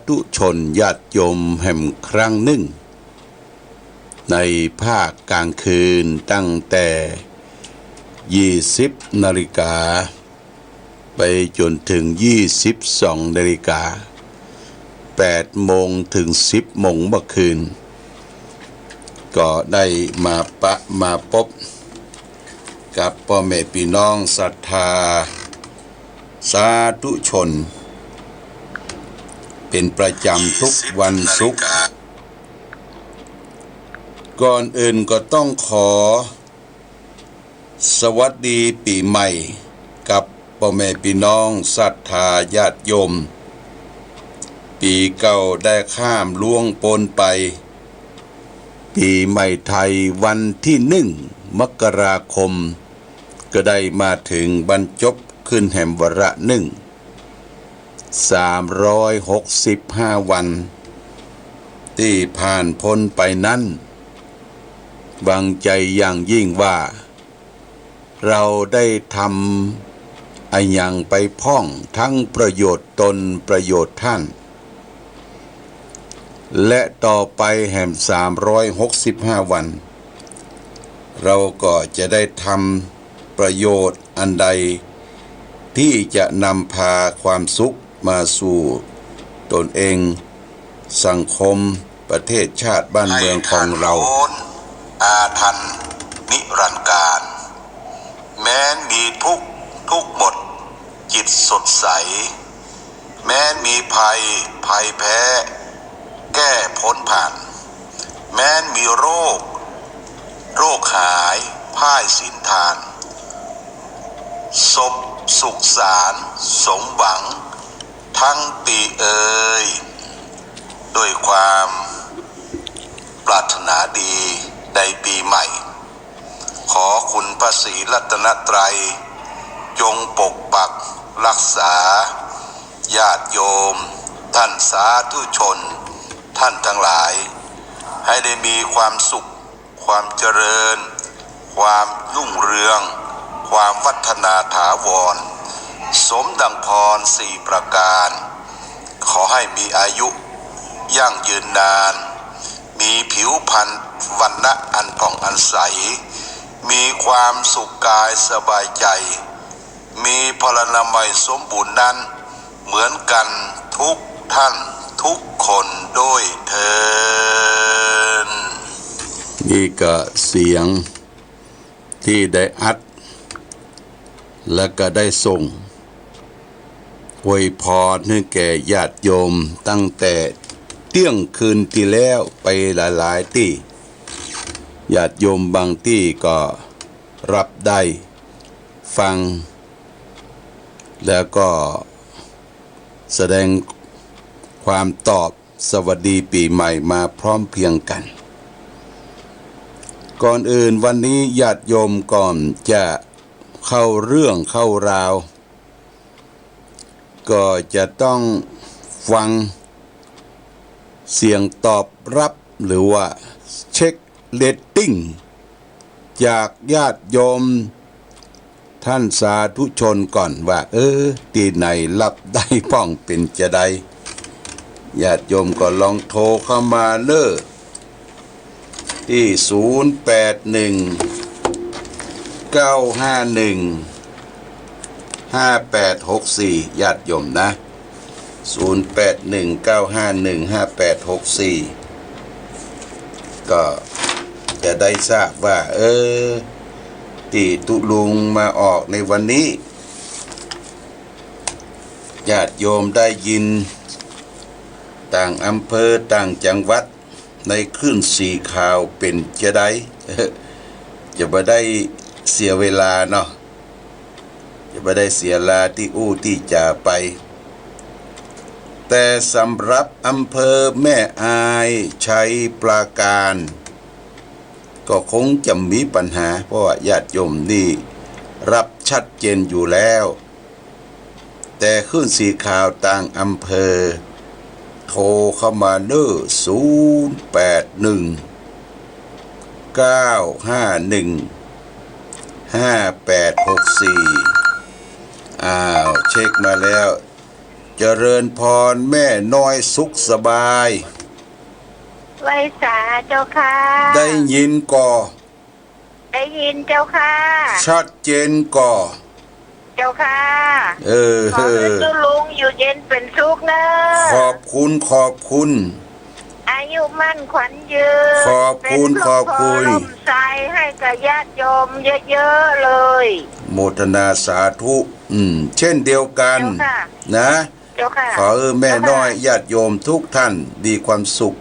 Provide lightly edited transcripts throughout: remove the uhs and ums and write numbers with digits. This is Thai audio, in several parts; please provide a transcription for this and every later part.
ธุชนญาติโยมแห่งครั้งหนึ่งในภาคกลางคืนตั้งแต่20 นาฬิกาไปจนถึง22 นาฬิกา8 โมงถึง 10 โมงเมื่อคืนก็ได้มาพบกับพ่อแม่พี่น้องศรัทธาสาธุชนเป็นประจำทุกวันศุกร์ก่อนอื่นก็ต้องขอสวัสดีปีใหม่กับพ่อแม่พี่น้องศรัทธาญาติโยมปีเก่าได้ข้ามล่วงพ้นไปปีใหม่ไทยวันที่1 มกราคมก็ได้มาถึงบรรจบขึ้นแห่งวาระ365 วันที่ผ่านพ้นไปนั้นหวังใจอย่างยิ่งว่าเราได้ทำอันยังไปพ้องทั้งประโยชน์ตนประโยชน์ท่านและต่อไปแห่ง365 วันเราก็จะได้ทำประโยชน์อันใดที่จะนำพาความสุขมาสู่ตนเองสังคมประเทศชาติบ้านเมืองของเราอาทันนิรันดร์การแม้นมีทุกหมดจิตสดใสแม้นมีภัยแพ้แก้พ้นผ่านแม้นมีโรคหายพ่ายสินทานศพสุขสารสมหวังทั้งปีเอ่ยด้วยความปรารถนาดีในปีใหม่ขอคุณพระศรีรัตนตรัยจงปกปักรักษาญาติโยมท่านสาธุชนท่านทั้งหลายให้ได้มีความสุขความเจริญความรุ่งเรืองความวัฒนาถาวรสมดังพร4 ประการขอให้มีอายุยั่งยืนนานมีผิวพรรณวรรณะอันผ่องอันใสมีความสุขกายสบายใจมีพลานามัยสมบูรณ์นั้นเหมือนกันทุกท่านทุกคนด้วยเถิดนี่ก็เสียงที่ได้อัดและก็ได้ส่งอวยพรให้แก่ญาติโยมตั้งแต่เที่ยงคืนที่แล้วไปหลายๆที่ญาติโยมบางที่ก็รับได้ฟังแล้วก็แสดงความตอบสวัสดีปีใหม่มาพร้อมเพรียงกันก่อนอื่นวันนี้ญาติโยมก่อนจะเข้าเรื่องเข้าราวก็จะต้องฟังเสียงตอบรับหรือว่าเช็คเรตติ้งจากญาติโยมท่านสาธุชนก่อนว่าที่ไหนรับได้ป้องเป็นจะได้ญาติโยมก็ลองโทรเข้ามาที่0819515864ญาติโยมนะ0819515864ก็จะได้ทราบว่าที่ตุลุงมาออกในวันนี้ญาติโยมได้ยินต่างอำเภอต่างจังหวัดในคลื่นสีข่าวเป็นจะได้จะไม่ได้เสียเวลาเนาะจะไม่ได้เสียเวลาที่ที่จะไปแต่สำหรับอำเภอแม่อายชัยปราการก็คงจะมีปัญหาเพราะว่าญาติโยมนี่รับชัดเจนอยู่แล้วแต่คลื่นสีข่าวต่างอำเภอโทรเข้ามา081 951 5864เช็คมาแล้ว เจริญพรแม่น้อยสุขสบาย ไว้สาเจ้าค่ะ ได้ยินก่อ ได้ยินเจ้าค่ะ ชัดเจนก่อ เจ้าค่ะ เออ ขอให้ตุลุงอยู่เย็นเป็นสุขนะ ขอบคุณขอบคุณ อายุมั่นขวัญยืน ขอบคุณขอบคุณ เป็นลมใสให้กับญาติโยมเยอะๆเลย โมทนาสาธุ เช่นเดียวกัน เจ้าค่ะ นะ เจ้าค่ะ ขอแม่น้อยญาติโยมทุกท่านมีความสุข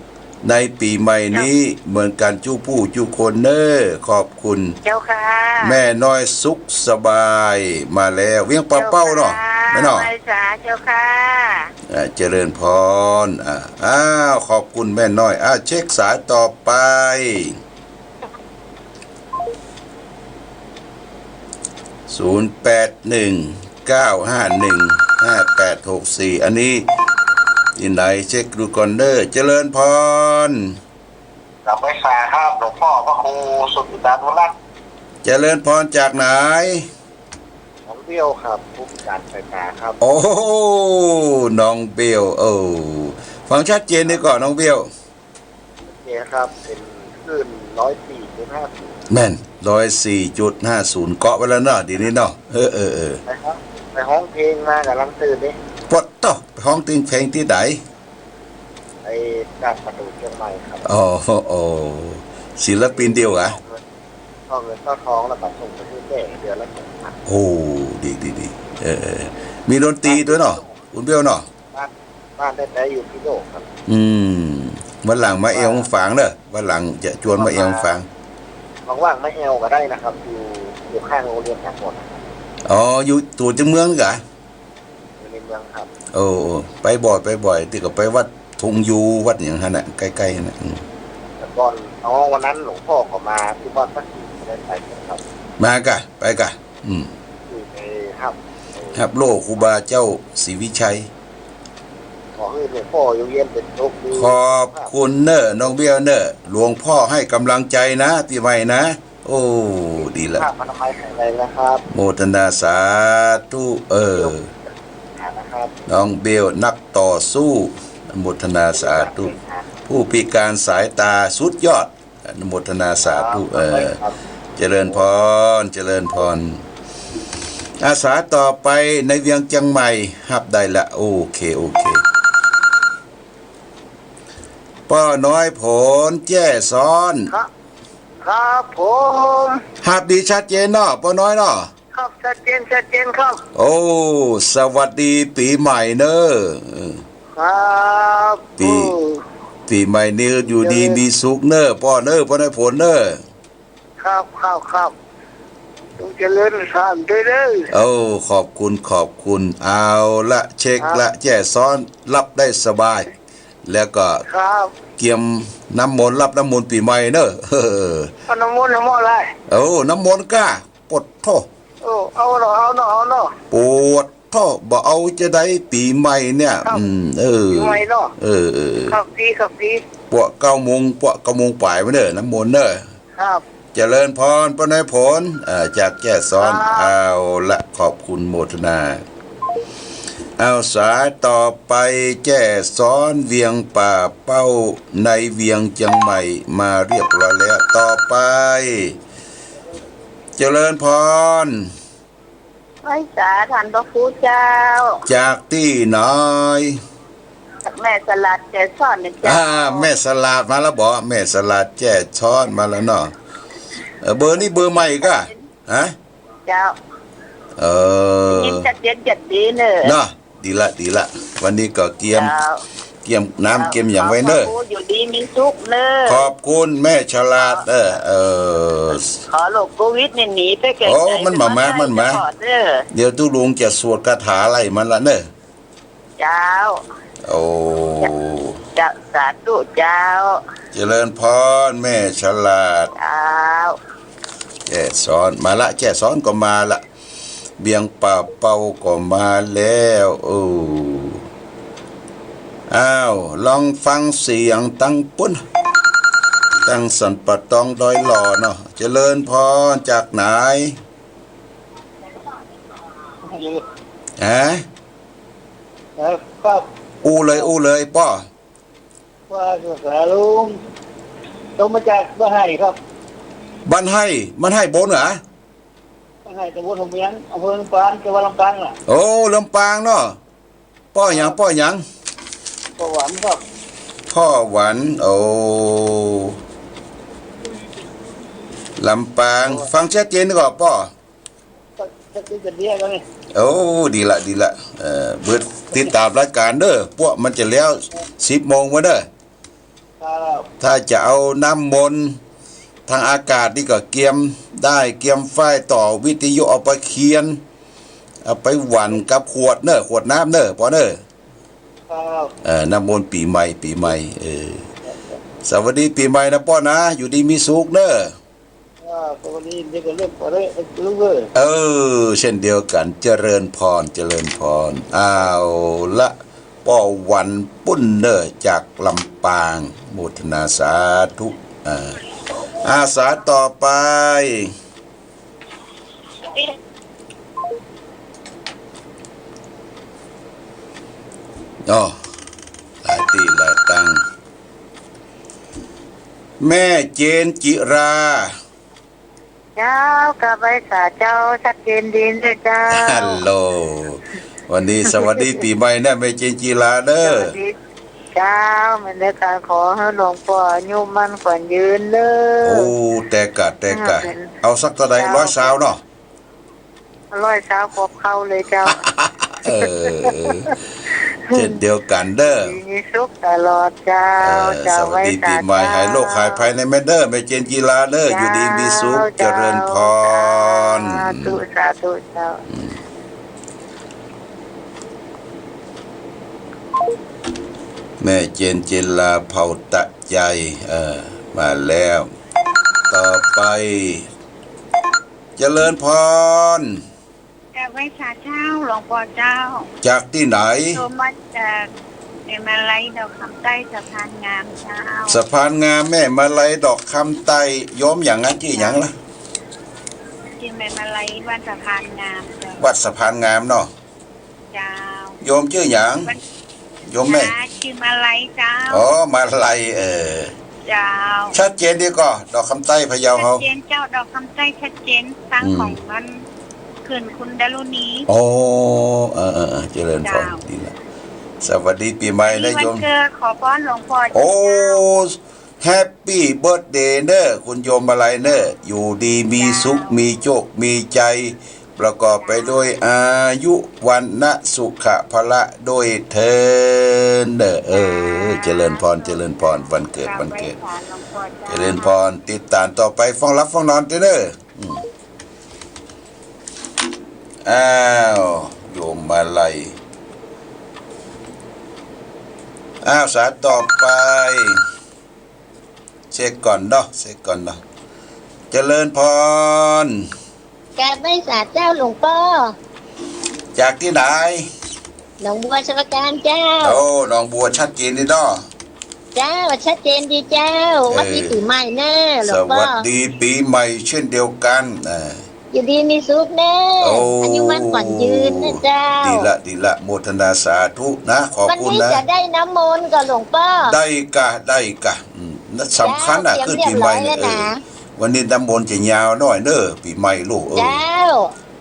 ในปีใหม่นี้เหมือนกันจู้ผู้จู้คนเนอขอบคุณ เจ้าค่ะ แม่น้อยสุขสบายมาแล้วเวียงปลาเป้าเนาะแม่เนาะ ไว้สาเจ้าค่ะ เจริญพรอ้าวขอบคุณแม่น้อยเช็คสายต่อไป0819515864อันนี้ที่ไหนเช็คดูก่อนเด้อเจริญพร กลับไปสาครับหลวงพ่อพระครูสุดดานุรัตน์ เจริญพรจากไหน น้องเบี้ยวครับผู้พิการสายตาครับ โอ้น้องเบลฟังชัดเจนดีก่อนน้องเบล เนี่ยครับเป็นคลื่น104.50แม่น104.50เกาะไว้แล้วเนาะดีนี้เนาะนะครับไปห้องเพลงมากำลังตื่นนี่ ปดต่อห้องติงเพลงที่ไหน ไอ้การประตูเชียงใหม่ครับ โอ้ศิลปินเดียวเหรอ เข้าเงินเข้าท้องแล้วก็ส่งไปที่แม่เดือนละ2,000โอ้ดีมีดนตรีด้วยเนาะคุณเบลเนาะ บ้านได้แต่อยู่ที่โลกครับ วันหลังมาเอวฝางเด้อวันหลังจะชวนมาเอวฝาง ว่างๆไม่เอวก็ได้นะครับอยู่ข้างโรงเรียนทั้งหมด อยู่ตัวจังเมืองกะ อยู่ในเมืองครับ โอ้ไปบ่อยที่ก็ไปวัดทงยูวัดอย่างนั้นน่ะใกล้ๆน่ะ แต่ก่อนวันนั้นหลวงพ่อก็มาที่บ้านพระศรีได้ไปครับ มากะไปกะอยู่ในครับ ครับโลกครูบาเจ้าศรีวิชัย ขอให้หลวงพ่ออยู่เย็นเป็นสุขดี ขอบคุณเนอะน้องเบี้ยวเนอะหลวงพ่อให้กำลังใจนะปีใหม่นะโอ้ดีละ ภาพอนามัยแข็งแรงนะครับ โมทนาสาธุนะครับ น้องเบลนักต่อสู้โมทนาสาธุผู้พิการสายตาสุดยอดโมทนาสาธุเจริญพรอาสาต่อไปในเวียงจังใหม่ฮับได้ละโอเคป้อน้อยผลแจ้ซ้อน ครับผม ฮับดีชัดเจนเนาะป้อน้อยเนาะ ครับชัดเจนครับ โอ้สวัสดีปีใหม่เนอะ ครับ ปีใหม่นี้อยู่ดีมีสุขเนอะป้อน้อยผลเนอะ ครับต้องเจริญสานด้วยเด้อ โอ้ขอบคุณเอาละเช็คละแจ้ซ้อนรับได้สบาย แล้วก็ ครับ เกี่ยมน้ำมนต์รับน้ำมนต์ปีใหม่เนอะ เอาน้ำมนต์อะไร น้ำมนต์ก้าปวดท่อ เอาเนาะ ปวดท่อบ่เอาจะได้ปีใหม่เนี่ยปีใหม่เนาะครับดีปวด9 โมงปลายมาเนอะน้ำมนต์เนอะ ครับเจริญพรป้าน้อยผลจากแก่ซ้อนเอาละขอบคุณโมทนาเอาสายต่อไปแจ้ซ้อนเวียงป่าเป้าในเวียงเชียงใหม่มาเรียบร้อยแล้วต่อไปเจริญพร ไว้สาท่านพระครูเจ้า จากที่ไหน แม่สลัดแกซ่อนเนี่ยเจ้า แม่สลัดมาแล้วบ่แม่สลัดแจ้ช้อนมาแล้วเนาะเบอร์นี้เบอร์ใหม่ก็ฮะ เจ้ายิ้มจัดดีเนอะ เนาะดีละวันนี้ก็เกียมน้ำเกียมอย่างไว้เนอะ อยู่ดีมีสุขเนอะ ขอบคุณแม่ฉลาดขอโรคโควิดเนี่ยหนีไปไกลๆมันมาเดี๋ยวตู้ลุงจะสวดคาถาอะไรมันละเนอะ เจ้า โอ้ จะสาธุเจ้า เจริญพรแม่ฉลาด เจ้า แก่สอนมาละแก่สอนก็มาละเบียงป่าเป่าก็มาแล้วอ้าวลองฟังเสียงตั้งปุ้นตั้งสันปะตองดอยหล่อเนาะเจริญพรจากไหน ครับ อู้เลยป้อ ว่าภาษาลุงตรงมาจากบ้านไห้ครับ บ้านให้มันให้บนเหรอ บ้านไห้ตำบลหงเมียงอำเภอลำปางจังหวัดลำปางล่ะ โอ้ลำปางเนาะป้อหยัง ประหวานครับ พ่อหวันโอ้ลำปางฟังชัดเจนก่อนป้อ จะกินจะเดียกันนี่ โอ้ดีละเบิดติดตามรายการเด้อพวกมันจะแล้ว10 โมงมาเด้อ ครับ ถ้าจะเอาน้ำมนต์ทางอากาศนี่ก็เกียมได้เกียมไฟต่อวิทยุเอาไปเคียนเอาไปหวันกับขวดเนอะขวดน้ำเนอะพอเนอะ ครับ น้ำมนต์ปีใหม่สวัสดีปีใหม่นะป้อนะอยู่ดีมีสุขเนอะ ตัวนี้นี่ก็เรื่องอะไรลุงเลย เช่นเดียวกันเจริญพรอ้าวละป้อวันปุ้นเนอะจากลำปางโมทนาสาธุอาสาต่อไปอ๋อหลายตีหลายตังแม่เจนจิรา เจ้ากับไปสาเจ้าชัดเจนดีเลยเจ้า ฮัลโหลวันนี้สวัสดีปีใหม่นะแม่เจนจิราเด้อ สวัสดีเจ้ามันได้การขอให้หลวงพ่อยุ่มมันขวัญยืนเด้อ โอ้แต่กะเอาสักตะได100 เนาะ 100 ครบเข้าเลยเจ้า เออเช่นเดียวกันเด้อ มีสุขตลอดเจ้า สวัสดีปีใหม่หายโรคหายภัยในแม่เด้อแม่เจนจิราเด้ออยู่ดีมีสุขเจริญพร สาธุเจ้า แม่เจนจิราเผ่าตะใจมาแล้ว ต่อไป เจริญพร จากไว้สาเจ้าหลวงพ่อเจ้า จากที่ไหน โทรมาจากเอมาไลดอกคำใต้สะพานงามเจ้า สะพานงามแม่มาลัยดอกคำไต้ย้อมอย่างนั้นที่อย่างละ ที่เอมาไลวันสะพานงามเจ้า วัดสะพานงามเนาะ เจ้า โยมชื่ออย่างโยมแม่ จ้าชื่อมาไลเจ้า อ๋อมาลัยเจ้า ชัดเจนดีก็ดอกคำไต้พะเยา ชัด เฮา เจนเจ้าดอกคำใต้ชัดเจนสร้างของมันคืนคุณดารุณี โอ้เจริญพรดีละสวัสดีปีใหม่นะ วั โย น ม เกิดขอพรหลวงพ่อ โอ้ เจ้า แฮปปี้เบิร์ธเดย์เนอะคุณโยมมาลัยเนอะอยู่ดีมีสุขมีโชคมีใจ ประกอบไปด้วยอายุวันนะสุขะพละด้วยเทินเนอะเจริญพรวันเกิด เจริญพรติดตามต่อไปฟ้องรับฟ้องนอนเด้ออ้าวโยมมาลัยสายต่อไปเช็คก่อนเนาะเจริญพร การไม่สาเจ้าหลวงพ่อ จากที่ไหน หนองบัวสมการเจ้า โอ้หนองบัวชัดเจนดีเนาะ เจ้าชัดเจนดีเจ้าวัดดีปีใหม่แน่หล ส วงพ่อ วัสดีปีใหม่เช่นเดียวกันอยู่ดีมีสุขแน่ โอ้ อายุมั่นขวัญยืนนะเจ้า ดีละโมทนาสาธุนะขอบ วัน คุณ นี้ นะ จะได้น้ำมนต์กับหลวงพ่อ ได้กะนั่นสำคัญขึ้นปีใหม่เนี่ยวันนี้น้ำมนต์จะยาวหน่อยเนอะปีใหม่ลูกเจ้า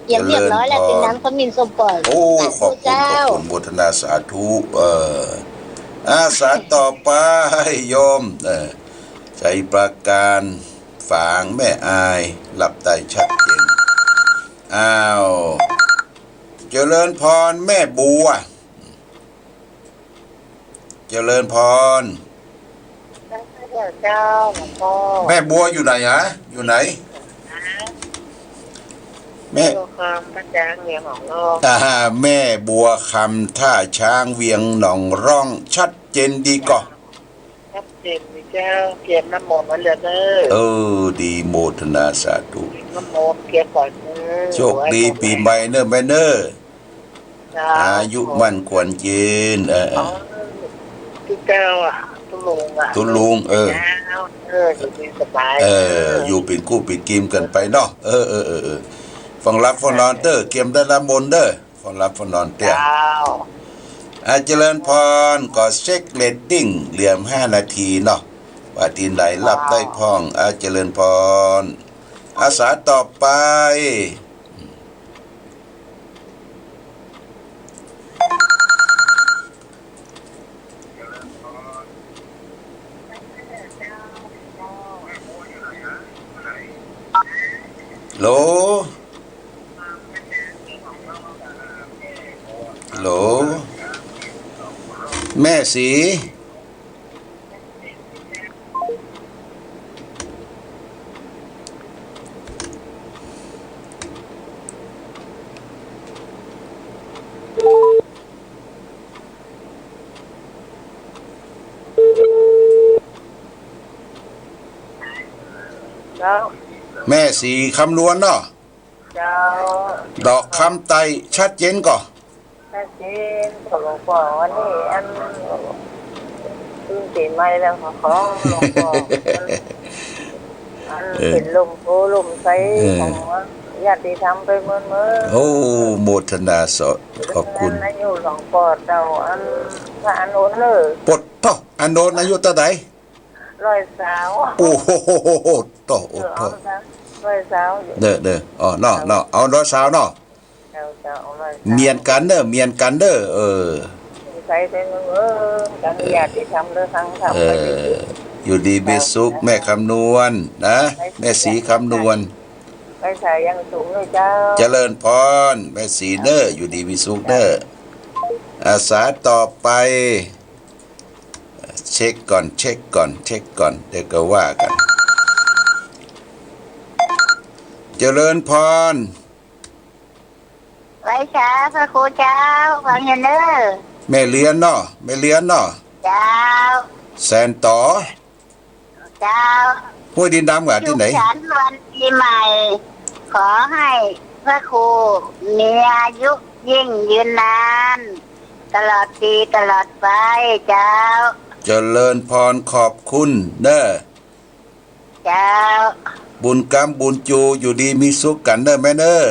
เตรียมเรียบร้อยแล้วเป็นน้ำขมิ้นส้มปล่อย โอ้ขอบคุณโมทนาสาธุอาสาต่อไปโยมใจประการฝางแม่อายหลับได้ชัดเจนเจริญพรแม่บัวเจริญพร เจ้าหลวงพ่อ แม่บัวอยู่ไหนฮะอยู่ไหนแม่ ความพระจางเมียของเรา แม่บัวคำท่าช้างเวียงหนองร่องชัดเจนดีก่อ ชัดเจนเจ้าเกียรน้ำมนต์มาเลยเด้อ ดีโมทนาสาธุ น้ำมนต์เกียรก่อน โชคดีปีใหม่เนอะแม่เนอะอายุมั่นขวัญยืนทุกเจ้าตุลุงอยู่เป็นสบายอยู่เป็นกู้เป็นกิมกันไปเนาะฟังรับฟังนอนเตอร์เกมได้ละมนเด้อฟังรับฟังนอนเตี้ย เจริญพรก็เช็คเรตติ้งเหลี่ยม5 นาทีเนาะว่าทีไหนรับได้พ้องเจริญพรอาสาต่อไปโหลโหลแม่สีเจ้า แม่สีคำนวณเนาะ เจ้า ดอกคำไตชัดเจนก่อ ถ้าเจนของหลวงพ่อวันนี้อันตื่นตีนไม่แล้วของหลวงพ่ออันเป็นลมโพลมใสของญาติธรรมไปเมื่อ โอ้โมทนาสดขอบคุณ อายุหลวงพ่อเจ้าอันพระอนุนเลย ปดต่ออันโดนอายุเท่าไหร่ 100 โอ้โหต่อโอ้ เอา โห ซะ100อยู่ เด้ออ๋อเนาะเอาร้อยสาวเนาะ เจ้า100 เมียนกันเด้อใส่เป็นกันญาติธรรมเด้อทั้งทำไป อยู่ดีเบสุกแม่คำนวณนะแม่สีคำนวณ ไปใส่ยังสูงเลยเจ้า เจริญพรแม่สีเด้ออยู่ดีมีสุขเด้ออาสาต่อไปเช็คก่อนเดี๋ยวก็ว่ากันเจริญพร ไว้ช้าพระครูเจ้าฟังเงินเด้อ แม่เลี้ยนเนาะ เจ้า แสนต่อ เจ้า ห้วยดินดำกับที่ไหน สุขสันต์วันปีใหม่ ขอให้พระครูมีอายุยิ่งยืนนานตลอดปีตลอดไปเจ้า เจริญพรขอบคุณเด้อ เจ้า บุญกรรมบุญจูอยู่ดีมีสุขกันเด้อแม่เด้อ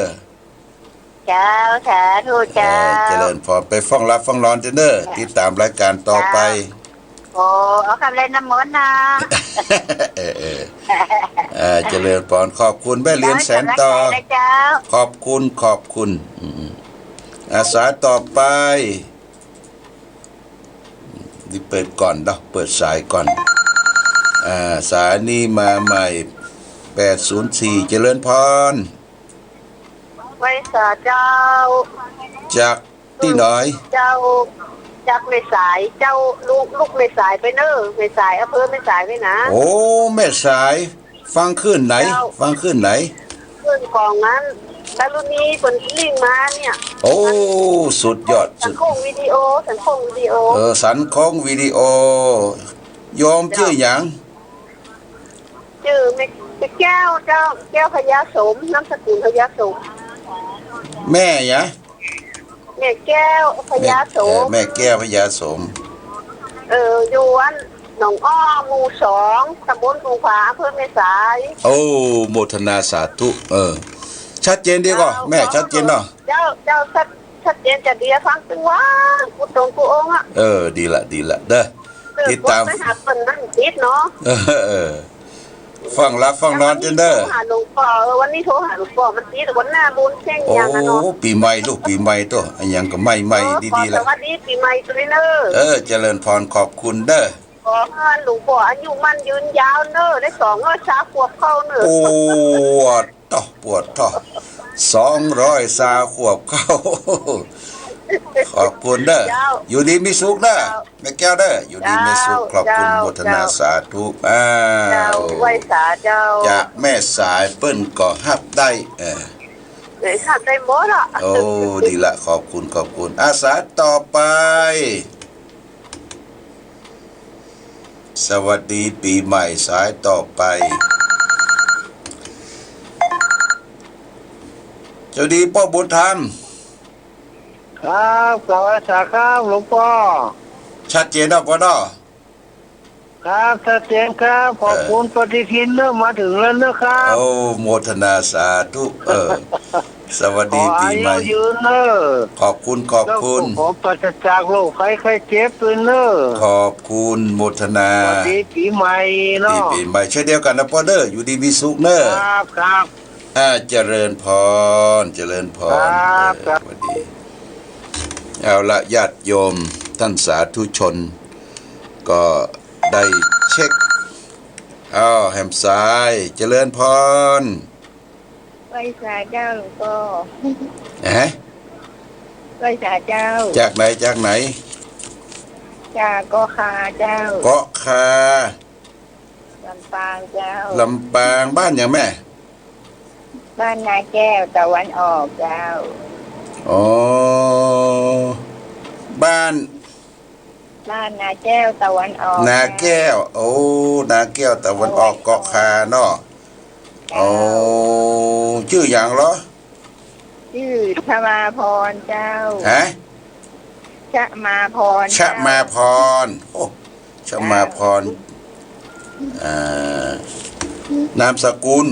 เจ้าสาธุเจ้า เจริญพรไปฟ้องรับฟ้องร้อนเด้อติดตามรายการต่อไป โอ้เอาคำเล่นน้ำมนต์นะ เจริญพรขอบคุณแม่เลี้ยนแสนต่อ เจ้า ขอบคุณอาสาต่อไปนี่เปิดก่อนเนาะเปิดสายก่อนสายนี้มาใหม่804เจริญพร ไว้สาเจ้า จากที่หน่อย เจ้าจากเมสายเจ้าลูกเมสายไปเนอะเมสายอำเภอเมสายไปนะ โอ้แม่สายฟังขึ้นไหน เพื่อนของนั้นดารุณีคนที่ลิงมาเนี่ย โอ้สุดยอด สันคงวิดีโอ สันคงวิดีโอโยมชื่อหยัง ชื่อแก้วเจ้าแก้วพญาสมนามสกุลพญาสม แม่หยะ แม่แก้วพญาสม แม่แก้วพญาสม อยู่อันหนองอ้อหมู่2ตำบลภูผาอำเภอเมสาย โอ้โมทนาสาธุชัดเจนดีกว่าแม่ชัดเจนเนาะ เจ้าชัดเจนจะดีฟังตึงว่ากูตรงกูองอ่ะ ดีละเด้อติดตาม ไปหาเปิ้นนั่นติดเนาะ ฟังรับฟังนอนเด้อ หาหลวงพ่อวันนี้โทรหาหลวงพ่อมันติดวันหน้าบุญเช่ง โอ้ อย่างนั้นเนาะ ปีใหม่ลูกปีใหม่ตัวอันยังก็ไม่ดีๆ ละ ละ สวัสดีปีใหม่ตัวนี้เนอะ เจริญพรขอบคุณเด้อ ขอให้หลวงพ่ออายุมันยืนยาวเนอะได้200 ขวบเข้าเนอะ ปวดท้อ200 ขวบเข้าขอบคุณเด้ออยู่ดีมีสุขเด้อแม่แก้วเด้ออยู่ดีมีสุขขอบคุณโมทนาสาธุ เจ้าไว้สาเจ้า จากแม่สายเปิ้นก็ฮับได้เลยทำได้หมดอ่ะ โอ้ดีละขอบคุณอาสาต่อไปสวัสดีปีใหม่สายต่อไปเจ้าดีพ่อบุญธรรม ครับสวัสดีครับหลวงพ่อ ชัดเจนเนาะพ่อเนาะ ครับชัดเจนครับขอบคุณปฏิทินเริ่มมาถึงแล้วนะครับ โอ้โมทนาสาธุสวัส ข ดี อ ปี อา ให ยุ ม่ ยืนเนอะ ขอบคุณขอบ แล้ว คุณ ก็ขอปราศจากโรคภัยไข้เจ็บด้วยเนอะ ขอบคุณโมทนา สวัสดีปีใหม่ ปี เนาะ ปีใหม่เช่นเดียวกันนะพ่อเด้ออยู่ดีมีสุขเนอะ ครับครับ เจริญพรเจริญพร ครับครับ สวัสดีเอาละญาติโยมท่านสาธุชน ก็ได้เช็คแหมซ้ายเจริญพร ไหว้สาเจ้าหลวงพ่อ ฮะ ไหว้สาเจ้า จากไหนจากไหน จากก็คาเจ้า เกาะคา ลำปางเจ้า ลำปางบ้านอย่างแม่ บ้านนาแก้วตะวันออกเจ้า อ๋อบ้าน บ้านนาแก้วตะวันออก นาแก้ว โอ้นาแก้วตะวันออกเกาะคาเนาะ เจ้า โอ้ชื่ออย่างเหรอ ชื่อชมาพรเจ้า ฮะ ชมาพร ชะมาพรโอ้ชะมาพรนามสกุล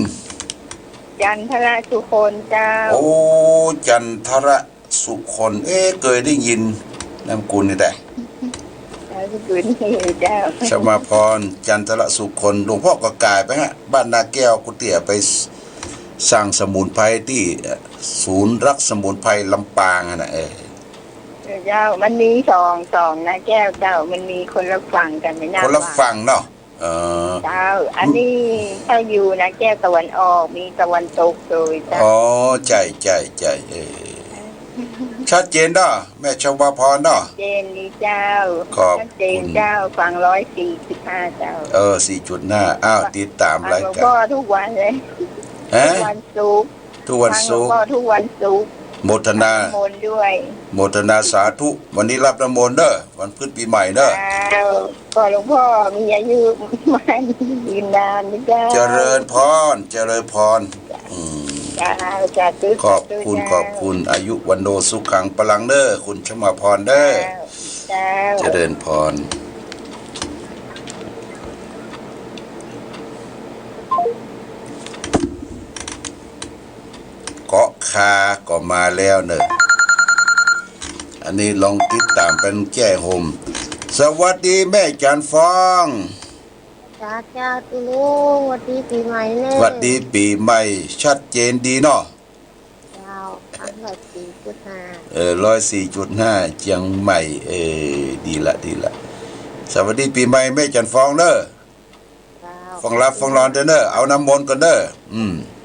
จันทรสุคนเจ้า โอ้จันทรสุคนเคยได้ยินนามสกุลนี่แต่ แล้วก็คืนนี้เจ้า ชมาพรจันทรสุคนหลวงพ่อก็กลายไปฮะบ้านนาแก้วกุเตี่ยไปสั่งสมุนไพรที่ศูนย์รักสมุนไพรลำปางนะเจ้ามันมีสองนะแก้วเจ้ามันมีคนละฝั่งกันไม่น่า คนละฝั่งเนาะเจ้าอันนี้ถ้าอยู่นะแก้วตะวันออกมีตะวันตกโดยเจ้า อ๋อใจชัดเจนเนาะแม่ชมาพรเนาะ เจนดีเจ้า ขอบคุณ ชัดเจนเจ้าฟัง145เจ้า 4.5ติดตาม ฟัง ราย หลวง กา พ่อ ร ทุกวันเลย ฮะ ทุกวันศุกร์ ทุกวัน ฟังหล ศุ วง กร์ พ่อทุกวันศุกร์ โมทนา มนต์ด้วย โมทนาสาธุวันนี้รับน้ำมนต์เด้อวันขึ้นปีใหม่เด้อ เจ้าก็หลวงพ่อมีอายุมันยืนนานนะเจ้า เจริญพรเจ้าจะตื้อ ขอบคุณอายุวันโนสุขังพลังเด้อคุณชมาพรเด้อ เจ้า เจริญพรเกาะคาก็มาแล้วเนอะอันนี้ลองติดตามเป็นแก้ห่มสวัสดีแม่จันฟอง จ้าตุลุงสวัสดีปีใหม่เน่ สวัสดีปีใหม่ชัดเจนดีเนาะ เจ้าอันละ4.5 104.5เชียงใหม่ดีละสวัสดีปีใหม่แม่จันฟองเด้อ เจ้า ฟังรับฟังร้อนเด้อเอาน้ำมนต์กันเด้อ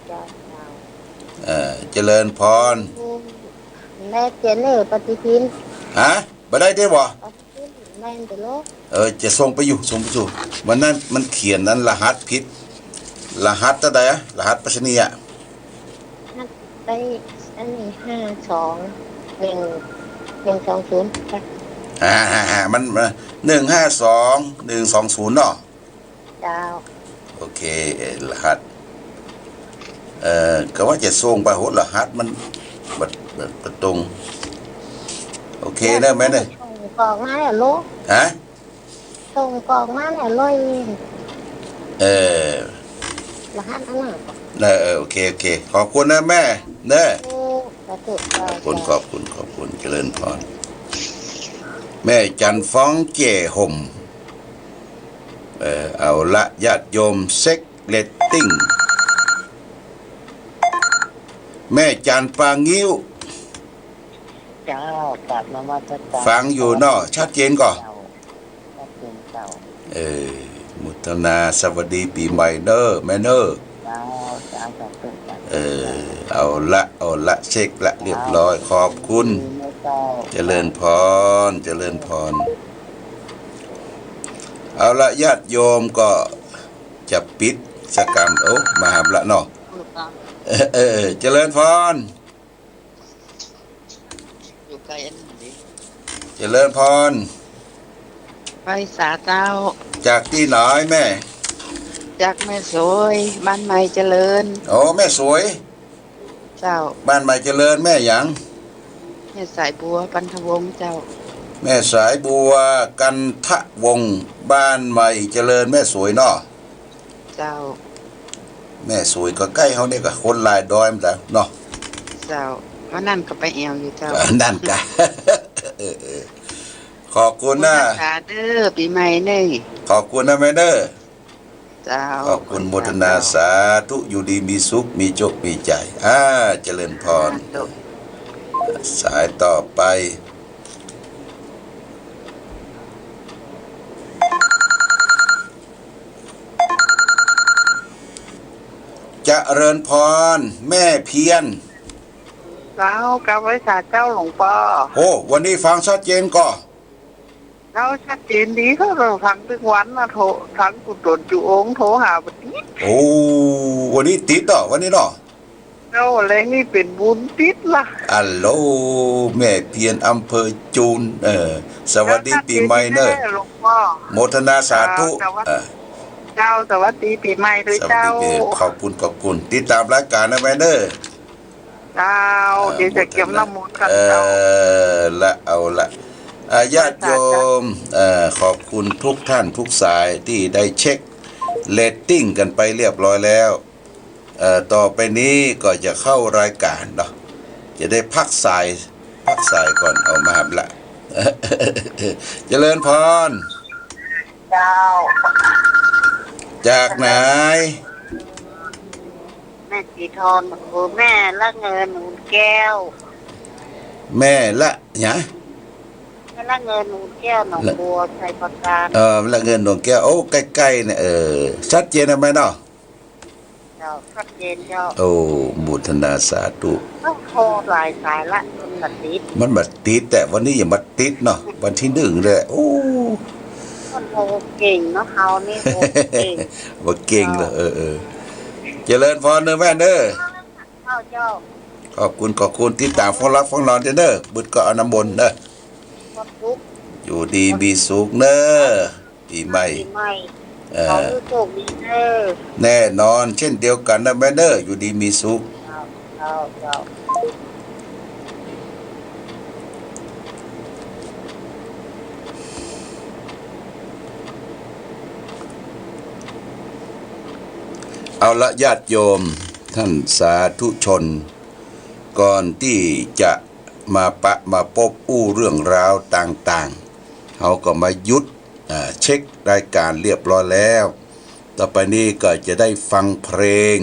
เจ้าเจริญพร แม่เจนเลยปฏิทิน ฮะบ่ได้บ่ ปฏิทินแม่นไปโลก จะส่งไปอยู่วันนั้นมันเขียนนั้นรหัสผิดรหัสอะไรรหัสไปรษณีย์ ได้อันนี้52120จ้ะ มัน152120เนาะ เจ้า โอเครหัสก็ว่าจะส่งไปโหรหัสมันบัดตรงโอเคนะแม่เนี่ย ส่งกล่องมาแล้วโลก ฮะ ส่งกล่องมาแล้วร้อยรหัสอันน่ะ โอเคขอบคุณนะแม่เด้อ โอ้สาธุเจ้า ขอบคุณเจริญพรแม่จันฟ้องเจ่ห่มเอาละญาติโยมเซ็กเลตติ้งแม่จันปางงิ้ว เจ้ากลับมาวัดพระ ฟังอยู่เนาะชัดเจนก่อน ชัดเจนเจ้า มุทนาสวัสดีปีใหม่เด้อแม่เด้อ เจ้ากับเพื่อน เอาละเช็คละเรียบร้อยขอบคุณเจริญพรเอาละญาติโยมก็จะปิดสกรรมมาหาละเนาะเจริญพร อยู่ใกล้อันนี้ เจริญพร ไปสาเจ้า จากที่ไหนแม่ จากแม่สวยบ้านใหม่เจริญ โอ้แม่สวย เจ้า บ้านใหม่เจริญแม่หยัง แม่สายบัวปันทวงศ์เจ้า แม่สายบัวกันทะวงศ์บ้านใหม่เจริญแม่สวยเนาะ เจ้า แม่สวยก็ใกล้เขาเนี่ยก็คนหลายดอยมันแต่เนาะ เจ้าวันนั้นก็ไปแอวอยู่เจ้า นั่นกะ ขอบคุณนะ สาเด้อปีใหม่นี่ ขอบคุณนะแม่เด้อ เจ้า ขอบคุณโมทนาสาธุอยู่ดีมีสุขมีโชคมีใจเจริญพร สายต่อไปเจริญพรแม่เพียร เจ้ากับไว้สาเจ้าหลวงพ่อ โอ้วันนี้ฟังชัดเจนก็ เจ้าชัดเจนดีเขาเราทั้งทุกวันนะโทรทั้งกุศลจุองค์โทรหาปฏิ โอ้วันนี้ติดเนาะวันนี้เนาะ เจ้าแรงนี่เป็นบุญติดละ อัลโหลแม่เพียรอำเภอจูนสวัสดีปีใหม่เนอะ หลวงพ่อ โมทนาสาธุเ เจ้าสวัสดีปีใหม่ด้วย สวัส เจ้า ดีขอบคุณติดตามรายการนะแม่เนอะ เจ้าเดี๋ยวจะเก็บน้ำมูลกันเจ้า ละเอาละญาติโยมขอบคุณทุกท่านทุกสายที่ได้เช็คเรตติ้งกันไปเรียบร้อยแล้วต่อไปนี้ก็จะเข้ารายการเนาะจะได้พักสายก่อนเอามาหับละ เจริญพร เจ้า จากไหน แม่สีทองโอ้แม่ละเงินหนูแก้ว แม่ละเนี่ย แม่ละเงินหนูแก้วหนองบัวชัยประการ ละเงินดวงแก้วโอ้ใกล้ๆเนี่ยชัดเจนนะแม่เนาะ เจ้าชัดเจนเจ้า โอ้บุทนาสาธุ ต้องโทรหลายสายละมันบัดนี้ มันมาติดแต่วันนี้อย่ามาติดเนาะวันที่1เลยโอ้ คนโทรเก่งเนาะเฮานี่โทรเก่ง ว่าเก่งเลยเจริญพรเนอะแม่เด้อ เจ้า ขอบคุณติดตามฟังรับฟังนอนเด้อบุตรก็เอาน้ำมนต์เด้อ ความทุกข์ อยู่ดีมีสุขเนอะปีใหม่ ปีใหม่ขอให้โชคดีเด้อ แน่นอนเช่นเดียวกันนะแม่เด้ออยู่ดีมีสุข เจ้า เอาละญาติโยมท่านสาธุชน ก่อนที่จะมาพบเรื่องราวต่างๆเขาก็มายุดเช็ครายการเรียบร้อยแล้ว ต่อไปนี้ก็จะได้ฟังเพลง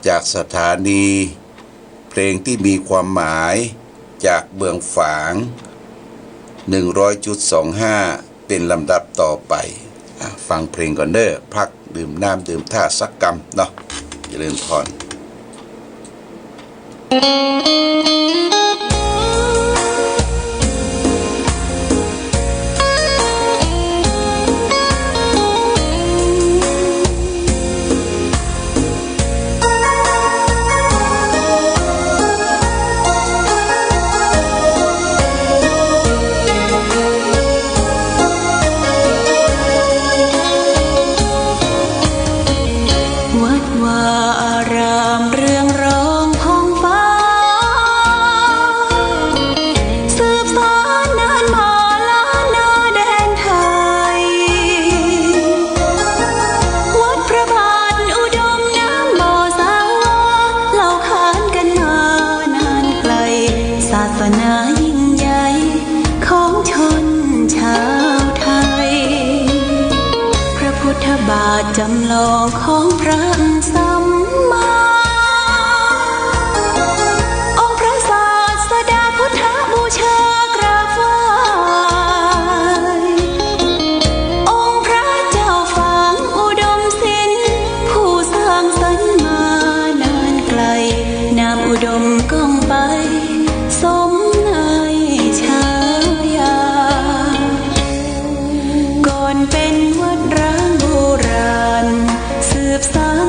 จากสถานีเพลงที่มีความหมายจากเบืองฝาง 100.25 เป็นลำดับต่อไปฟังเพลงก่อนเด้อพักดื่มน้ำดื่มท่าสักกำเนาะเจริญพร วัดวาอารามเรืองร้องพ้องฟ้าสืบสานนานมาล้านนาแดนไทยวัดพระบาทอุดมน้ำบ่อสาวาเล่าขานกันมานานไกลศาสนายิ่งใหญ่ของชนชาวไทยพระพุทธบาทจำลองของพระสัมมาองค์พระศาสดาพุทธบูชากราบไหว้องค์พระเจ้าฝางอุดมศิลป์ผู้สร้างสรรค์มานานไกลนามอุดมก้องไปสมในฉายาก่อนเป็นวัดร้างโบราณสืบสาน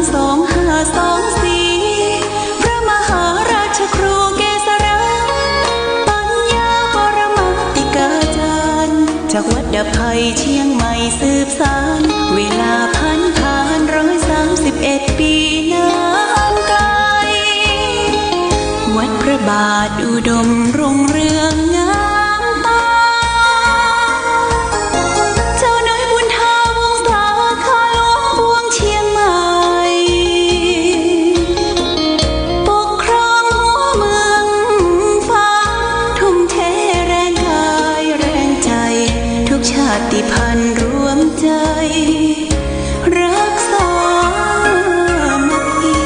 2524พระมหาราชครูเกษราปัญญาปรมาติกาจารย์จากวัดดำไพเชียงใหม่สืบสานเวลาผ่าน131 ปีนานไกลวัดพระบาทอุดมรุ่งเรืองงามตา รักสามัคคี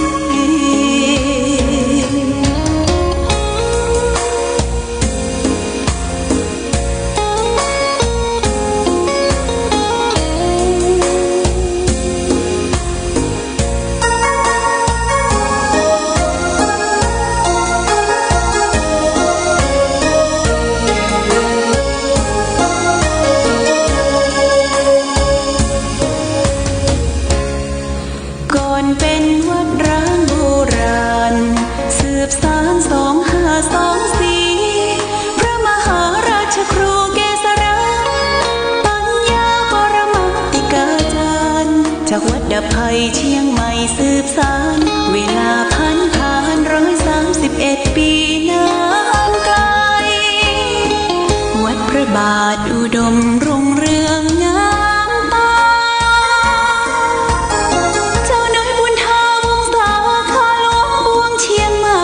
ก่อนเป็นวัดร้างโบราณสืบสาน2524พระมหาราชครูเกษราปัญญาปรมาติกาจารย์จากวัดดับภัยเชียงใหม่สืบสานเวลาผ่าน131 ปีนานไกลวัดพระบาทอุดมรุ่งเรืองงามตา เจ้าน้อยบุญธาวงศาข้าหลวงบวงเชียงใหม่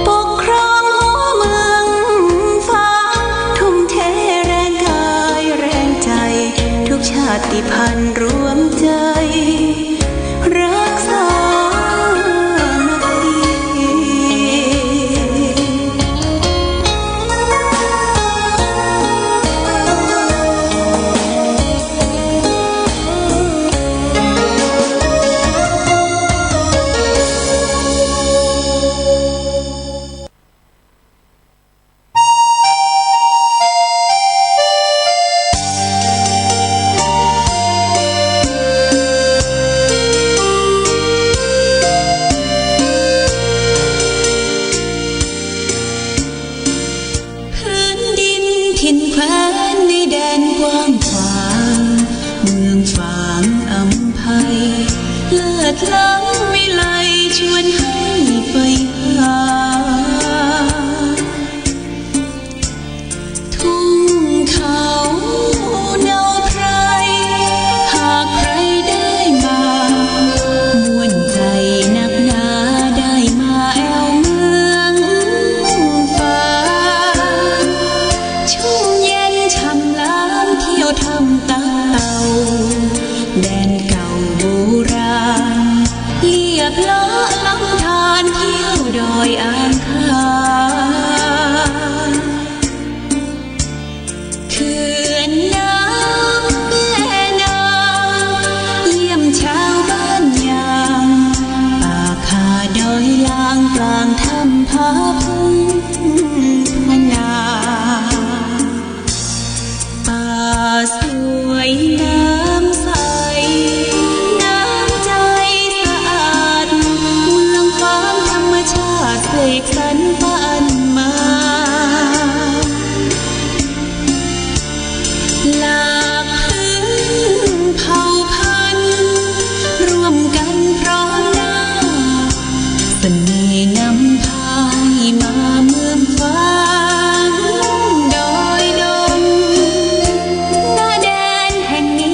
ปกครองหัวเมืองฟ้าทุ่มเทแรงกายแรงใจทุกชาติพันธุ์รวมใจรักษามัคคี พื้นดินถิ่นแคว้นในแดนกว้างขวางเมืองฝางอำไพเลิศล้ำวิไลชวนให้ไปหาทุ่งเขาเนาไพรหากใครได้มามวลใจนักหนาได้มาแอวเมืองฟ้า ชุ่มเย็นช่ำล้ำเที่ยวทำตาเต่าแดนเก่าโบราณเรียบล้อลำธารเที่ยวดอยอ่างขางเขื่อนน้ำแม่นางเยี่ยมชาวบ้านยางป่าคาดอยลางกลางถ้ำผาพึ่งพนา ป่าสวยน้ำใสน้ำใจสะอาดเมืองฟ้าธรรมชาติเสกสรรปันมา หลากพื้นเผ่าพันธุ์ร่วมกันพร้อมหน้าเสน่ห์นำพาให้มาเมืองฟ้าดอยดงหน้าแดนแห่งนี้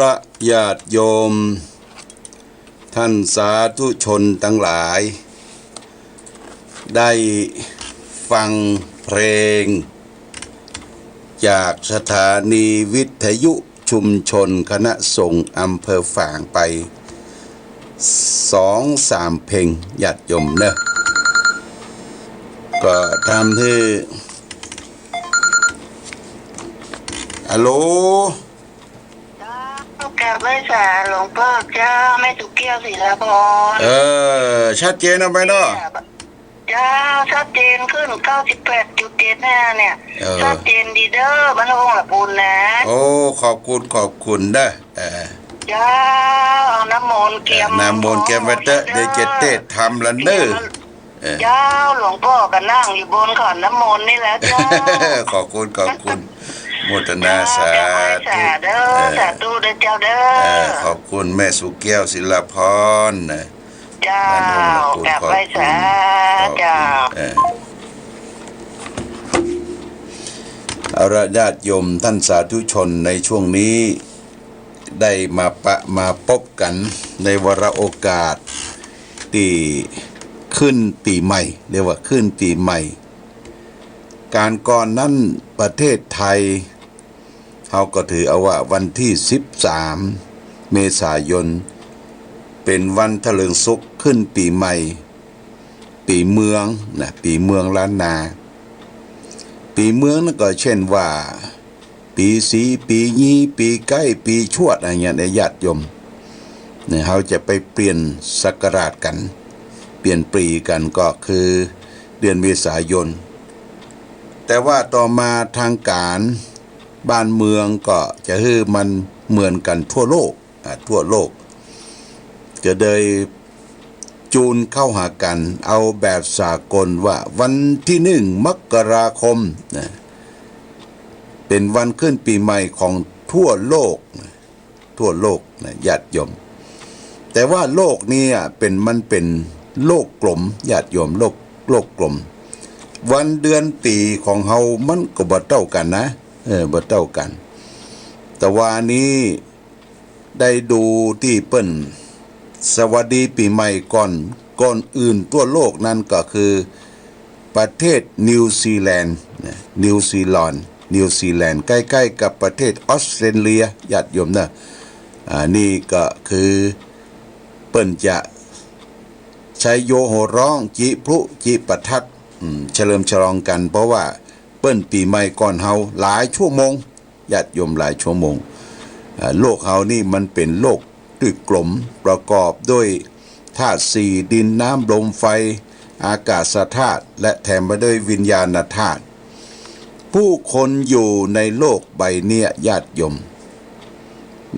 ละญาติโยมท่านสาธุชนทั้งหลาย ได้ฟังเพลงจากสถานีวิทยุชุมชนคณะสงฆ์อำเภอฝางไป2-3 เพลงญาติโยมเนอะก็ทำที่ฮัลโหลกราบไหว้สาหลวงพ่อเจ้าแม่สุเกี้ยวศิลาพร ชัดเจนเอาไปเนาะ เจ้าชัดเจนขึ้น 98.75 เนี่ยชัดเจนดีเด้อบ้านโฮงละปูนนะ โอ้ขอบคุณนะเจ้าเอาน้ำมนต์เกียม น้ำมนต์เกียมไว้เตอะเดี๋ยวจะเตะทำละเด้อเจ้าหลวงพ่อก็นั่งอยู่บนขอนน้ำมนต์นี่แหละเจ้าขอบคุณโมทนาสาธุเด้อสาธุเด้อเจ้าเด้อขอบคุณแม่สุแก้วศิลาพรนะเจ้ากราบไหว้สาเจ้าเอาละญาติโยมท่านสาธุชนในช่วงนี้ได้มาพบกันในวาระโอกาสที่ขึ้นปีใหม่เรียกว่าขึ้นปีใหม่การก่อนนั้นประเทศไทยเขาก็ถือเอาว่าวันที่13 เมษายนเป็นวันเถลิงศกขึ้นปีใหม่ปีเมืองนะปีเมืองล้านนาปีเมืองนั่นก็เช่นว่าปีสีปียี่ปีใกล้ปีชวดอะไรเงี้ยในญาติโยมเนี่ยเขาจะไปเปลี่ยนศักราชกันเปลี่ยนปีกันก็คือเดือนเมษายนแต่ว่าต่อมาทางการบ้านเมืองก็จะให้มันเหมือนกันทั่วโลกจะได้จูนเข้าหากันเอาแบบสากลว่าวันที่1 มกราคมนะเป็นวันขึ้นปีใหม่ของทั่วโลกนะญาติโยมแต่ว่าโลกนี้มันเป็นโลกกลมญาติโยมโลกกลมวันเดือนปีของเฮามันก็บ่เท่ากันนะบ่เท่ากันแต่ว่านี้ได้ดูที่เปิ้นสวัสดีปีใหม่ก่อนอื่นทั่วโลกนั่นก็คือประเทศนิวซีแลนด์ใกล้ๆกับประเทศออสเตรเลียญาติโยมนะนี่ก็คือเปิ้นจะใช้โยโหร้องจิพลุจิประทัดเฉลิมฉลองกันเพราะว่าเปิ้นปีใหม่ก่อนเฮาหลายชั่วโมงญาติโยมหลายชั่วโมงโลกเฮานี่มันเป็นโลกด้วยกลมประกอบด้วยธาตุ4ดินน้ำลมไฟอากาศธาตุและแถมไปด้วยวิญญาณธาตุผู้คนอยู่ในโลกใบนี้ญาติโยม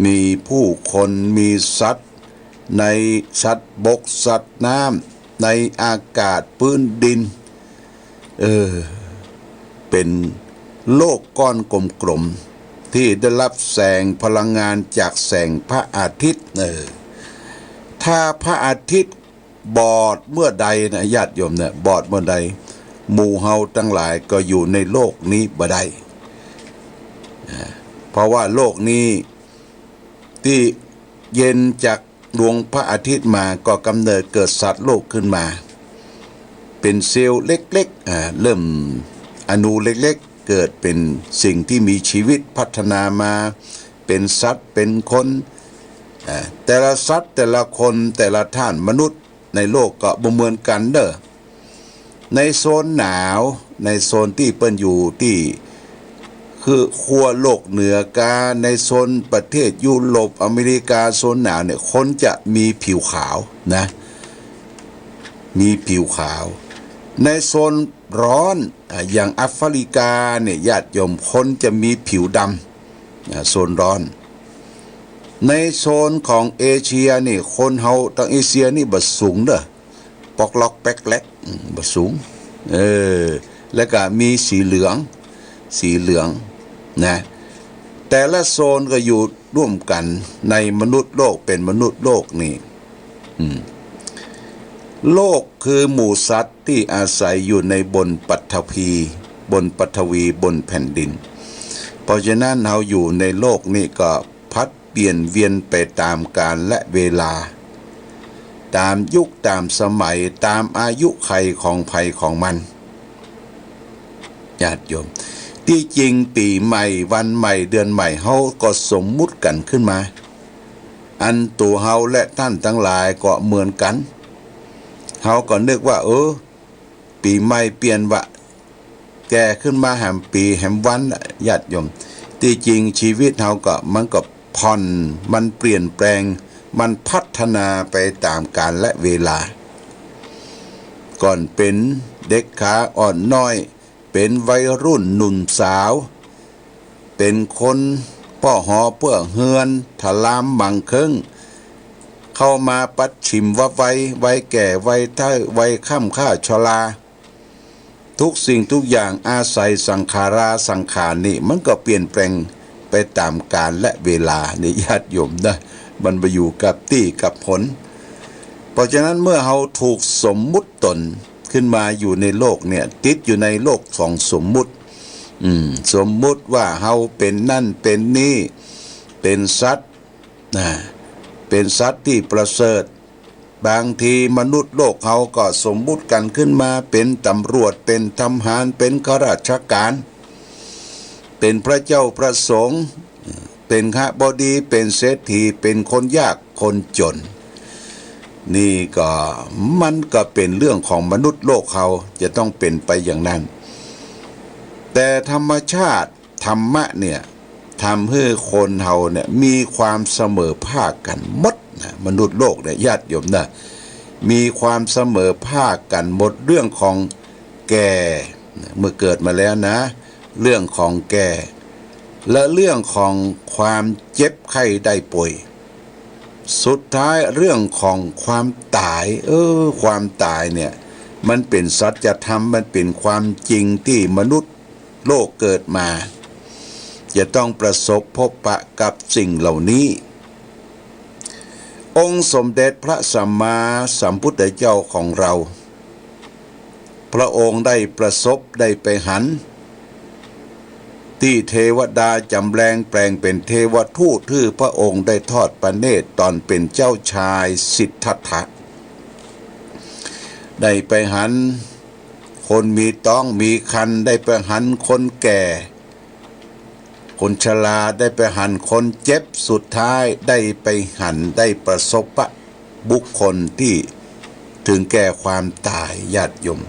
มีผู้คนมีสัตว์ในสัตว์บกสัตว์น้ำในอากาศพื้นดินเป็นโลกก้อนกลมๆที่ได้รับแสงพลังงานจากแสงพระอาทิตย์ถ้าพระอาทิตย์บอดเมื่อใดนะญาติโยมเนี่ยบอดเมื่อใดหมู่เฮาทั้งหลายก็อยู่ในโลกนี้บ่ได้เพราะว่าโลกนี้ที่เย็นจากดวงพระอาทิตย์มาก็กำเนิดเกิดสัตว์โลกขึ้นมาเป็นเซลล์เล็กๆเริ่มอนูเล็กๆเกิดเป็นสิ่งที่มีชีวิตพัฒนามาเป็นสัตว์เป็นคนแต่ละสัตว์แต่ละคนแต่ละท่านมนุษย์ในโลกก็บ่เหมือนกันเด้อในโซนหนาวในโซนที่เปิ้นอยู่ที่คือขั้วโลกเหนือกาในโซนประเทศยุโรปอเมริกาโซนหนาวเนี่ยคนจะมีผิวขาวนะมีผิวขาวในโซนร้อนอย่างแอฟริกาเนี่ยญาติโยมคนจะมีผิวดำโซนร้อนในโซนของเอเชียนี่คนเฮาทางเอเชียนี่บ่สูงเด้อปอกล็อกแป๊กแลกบ่สูงแล้วก็มีสีเหลืองนะแต่ละโซนก็อยู่ร่วมกันในมนุษย์โลกเป็นมนุษย์โลกนี่โลกคือหมู่สัตว์ที่อาศัยอยู่ในบนปฐพีบนแผ่นดินเพราะฉะนั้นเราอยู่ในโลกนี่ก็พัด เปลี่ยนเวียนไปตามกาลและเวลาตามยุคตามสมัยตามอายุไขของภัยของมันญาติโยมที่จริงปีใหม่วันใหม่เดือนใหม่เฮาก็สมมุติกันขึ้นมาอันตัวเฮาและท่านทั้งหลายก็เหมือนกันเฮาก็นึกว่าปีใหม่เปลี่ยนวะแก่ขึ้นมาแห่มปีแห่มวันญาติโยมที่จริงชีวิตเฮาก็มันก็ผ่อนมันเปลี่ยนแปลงมันพัฒนาไปตามกาลและเวลาก่อนเป็นเด็กขาอ่อนน้อยเป็นวัยรุ่นหนุ่มสาวเป็นคนป้อหอเปื้อเฮือนถลามบังเคิงเข้ามาปัดชิมว่าไว้แก่ไว้เฒ่าไว้ค่ำค่าชราทุกสิ่งทุกอย่างอาศัยสังขาราสังขารนี่มันก็เปลี่ยนแปลงไปตามกาลและเวลาในญาติโยมนะมันไปอยู่กับที่กับผลเพราะฉะนั้นเมื่อเราถูกสมมุติตนขึ้นมาอยู่ในโลกเนี่ยติดอยู่ในโลกของสมมุติสมมุติว่าเราเป็นนั่นเป็นนี่เป็นสัตว์เป็นสัตว์ที่ประเสริฐบางทีมนุษย์โลกเขาก็สมมุติกันขึ้นมาเป็นตำรวจเป็นทหารเป็นข้าราชการเป็นพระเจ้าประสงค์เป็นข้าบดีเป็นเศรษฐีเป็นคนยากคนจนนี่ก็มันก็เป็นเรื่องของมนุษย์โลกเขาจะต้องเป็นไปอย่างนั้นแต่ธรรมชาติธรรมะเนี่ยทำให้คนเฮาเนี่ยมีความเสมอภาคกันหมดนะมนุษย์โลกเนี่ยญาติโยมนะมีความเสมอภาคกันหมดเรื่องของแก่เมื่อเกิดมาแล้วนะเรื่องของแก่และเรื่องของความเจ็บไข้ได้ป่วยสุดท้ายเรื่องของความตายความตายเนี่ยมันเป็นสัจธรรมมันเป็นความจริงที่มนุษย์โลกเกิดมาจะต้องประสบพบปะกับสิ่งเหล่านี้องค์สมเด็จพระสัมมาสัมพุทธเจ้าของเราพระองค์ได้ประสบได้ไปหันที่เทวดาจำแรงแปลงเป็นเทวทูตที่พระองค์ได้ทอดพระเนตรตอนเป็นเจ้าชายสิทธัตถะได้ไปหันคนมีต้องมีคันได้ไปหันคนแก่คนชราได้ไปหันคนเจ็บสุดท้ายได้ไปหันได้ประสบบุคคลที่ถึงแก่ความตายญาติโยม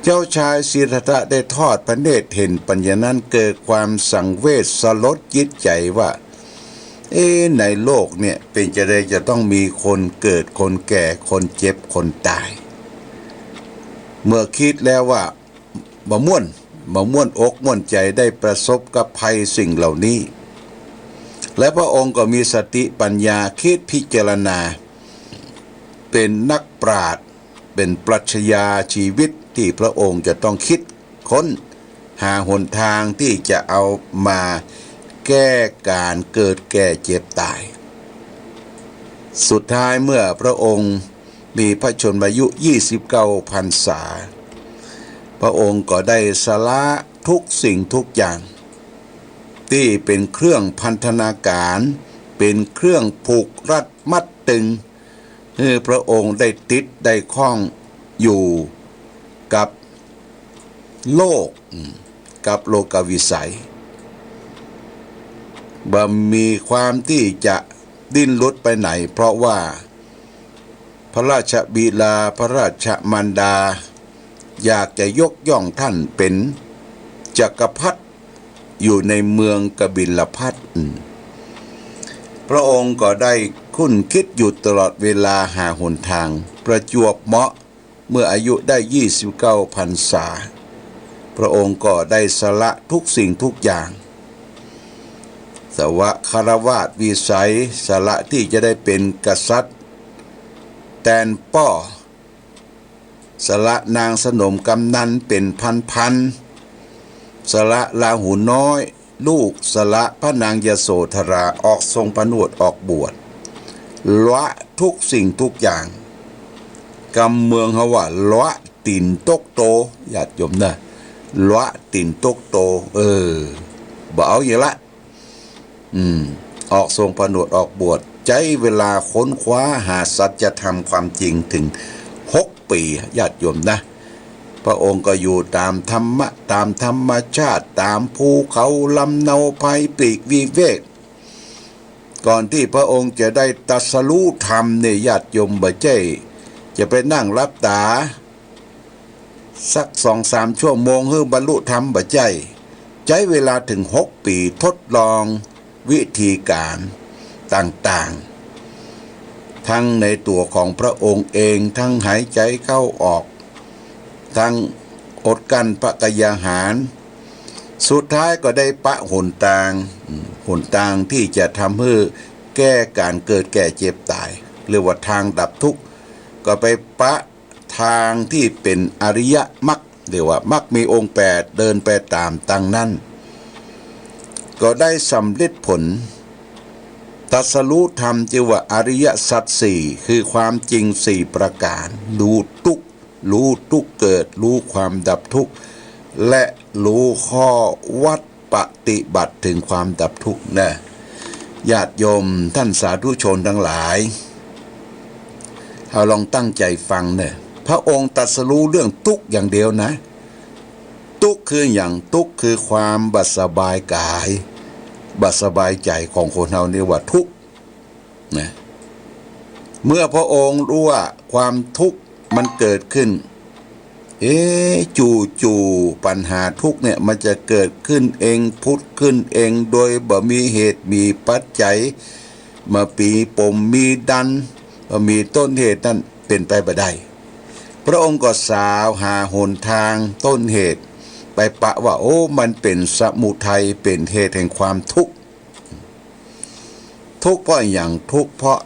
เจ้าชายสิทธัตถะได้ทอดพระเนตรเห็นปัญญานั้นเกิดความสังเวชสลดจิตใจว่าในโลกเนี่ยเป็นจะได้จะต้องมีคนเกิดคนแก่คนเจ็บคนตายเมื่อคิดแล้วว่าบ่ม่วนอกม่วนใจได้ประสบกับภัยสิ่งเหล่านี้และพระองค์ก็มีสติปัญญาคิดพิจารณาเป็นนักปราชญ์เป็นปรัชญาชีวิตที่พระองค์จะต้องคิดค้นหาหนทางที่จะเอามาแก้การเกิดแก่เจ็บตายสุดท้ายเมื่อพระองค์มีพระชนมายุ29 พรรษาพระองค์ก็ได้สละทุกสิ่งทุกอย่างที่เป็นเครื่องพันธนาการเป็นเครื่องผูกรัดมัดตึงให้พระองค์ได้ติดได้คล้องอยู่กับโลกกับโลกวิสัยบ่มีความที่จะดิ้นรนไปไหนเพราะว่าพระราชบิดาพระราชมารดาอยากจะยกย่องท่านเป็นจักรพรรดิอยู่ในเมืองกบิลพัสดุพระองค์ก็ได้คุ้นคิดอยู่ตลอดเวลาหาหนทางประจวบเหมาะเมื่ออายุได้29 พรรษาพระองค์ก็ได้สละทุกสิ่งทุกอย่างสละคฤหัสถ์วิสัยสละที่จะได้เป็นกษัตริย์แทนป้อสละนางสนมกำนันเป็นพันสละลาหูน้อยลูกสละพระนางยโสธราออกทรงผนวดออกบวชละทุกสิ่งทุกอย่างกำเมืองเขาว่าละตินตกโตญาติโยมนะละตินตกโตบ่เอาอย่างละ ออกทรงผนวดออกบวชใช้เวลาค้นคว้าหาสัจธรรมความจริงถึง6 ปีญาติโยมนะพระองค์ก็อยู่ตามธรรมะตามธรรมชาติตามภูเขาลำเนาภัยปลีกวิเวกก่อนที่พระองค์จะได้ตรัสรู้ธรรมในญาติโยมบ่ใช่จะไปนั่งรับตาสัก2-3 ชั่วโมงเพื่อบรรลุธรรมบ่ใช้เวลาถึง6 ปีทดลองวิธีการต่างๆทั้งในตัวของพระองค์เองทั้งหายใจเข้าออกทั้งอดกั้นพระกยาหารสุดท้ายก็ได้ปะหนทางที่จะทำให้แก้การเกิดแก่เจ็บตายเรียกว่าทางดับทุกข์ก็ไปปะทางที่เป็นอริยมรรคเรียกว่ามรรคมีองค์8เดินไปตามตั้งนั้นก็ได้สำเร็จผลตรัสรู้ธรรมที่ว่าอริยสัจ4คือความจริง4ประการรู้ทุกข์เกิดรู้ความดับทุกข์และรู้ข้อวัดปฏิบัติถึงความดับทุกข์นะญาติโยมท่านสาธุชนทั้งหลายเอาลองตั้งใจฟังเนี่ยพระองค์ตรัสรู้เรื่องทุกข์อย่างเดียวนะทุกข์คืออย่างทุกข์คือความบัดสบายกายบัดสบายใจของคนเราเนี่ยว่าทุกข์นะเมื่อพระองค์รู้ว่าความทุกข์มันเกิดขึ้นจู่ปัญหาทุกข์เนี่ยมันจะเกิดขึ้นเองพุทธขึ้นเองโดยบ่มีเหตุมีปัจจัยมาปีปมมีดันมีต้นเหตุนั่นเป็นไปบ่ได้พระองค์ก็สาวหาหนทางต้นเหตุไปปะว่ามันเป็นสมุทัยเป็นเหตุแห่งความทุกข์เพราะอย่างทุกข์เพราะ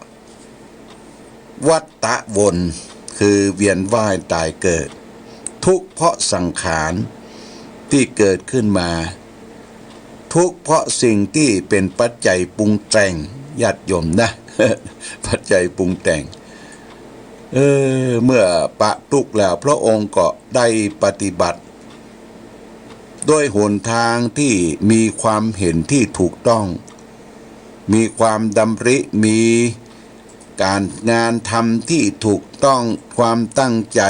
วัฏฏะวนคือเวียนว่ายตายเกิดทุกข์เพราะสังขารที่เกิดขึ้นมาทุกข์เพราะสิ่งที่เป็นปัจจัยปรุงแต่งญาติโยมนะ ปัจจัยปรุงแต่งเมื่อปะทุกข์แล้วพระองค์ก็ได้ปฏิบัติด้วยหนทางที่มีความเห็นที่ถูกต้องมีความดำริมีการงานทำที่ถูกต้องความตั้งใจ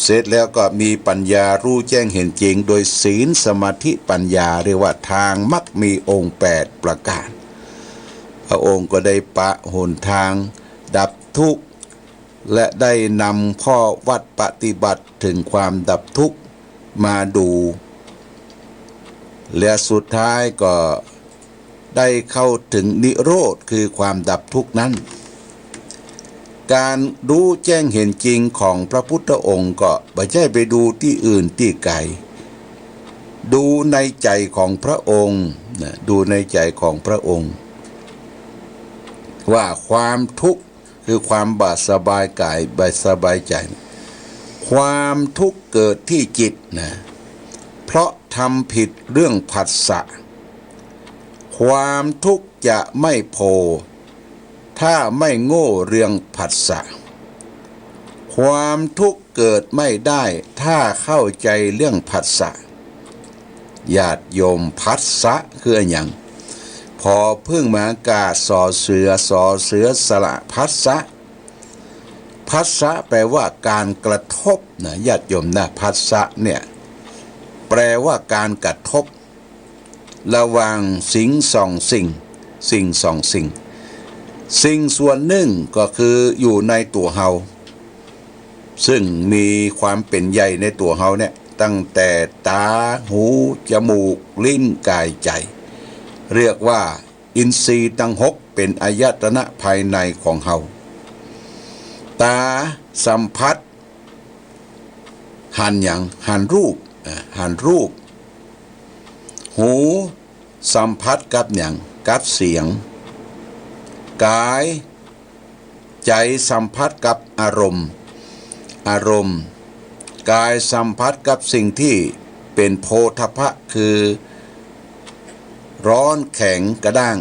เสร็จแล้วก็มีปัญญารู้แจ้งเห็นจริงโดยศีลสมาธิปัญญาเรียกว่าทางมรรคมีองค์8ประการพระองค์ก็ได้ปะหนทางดับทุกข์และได้นำข้อวัดปฏิบัติถึงความดับทุกข์มาดูและสุดท้ายก็ได้เข้าถึงนิโรธคือความดับทุกข์นั้นการรู้แจ้งเห็นจริงของพระพุทธองค์ก็ไม่ใช่ไปดูที่อื่นที่ไกลดูในใจของพระองค์ดูในใจของพระองค์ว่าความทุกข์คือความบาดสบายกายบาดสบายใจความทุกข์เกิดที่จิตนะเพราะทำผิดเรื่องผัสสะความทุกข์จะไม่โผล่ถ้าไม่โง่เรื่องผัสสะความทุกข์เกิดไม่ได้ถ้าเข้าใจเรื่องผัสสะญาติโยมผัสสะคืออย่างพอพึ่งมากาสอเสือสละผัสสะแปลว่าการกระทบนะญาติโยมนะผัสสะเนี่ยแปลว่าการกระทบระหว่างสิ่งสองสิ่งส่วนหนึ่งก็คืออยู่ในตัวเฮาซึ่งมีความเป็นใหญ่ในตัวเฮาเนี่ยตั้งแต่ตาหูจมูกลิ้นกายใจเรียกว่าอินทรีย์ทั้ง6เป็นอายตนะภายในของเฮาตาสัมผัสหันรูปหูสัมผัสกับเสียงกายใจสัมผัสกับอารมณ์กายสัมผัสกับสิ่งที่เป็นโพธพะคือร้อนแข็งกระด้าง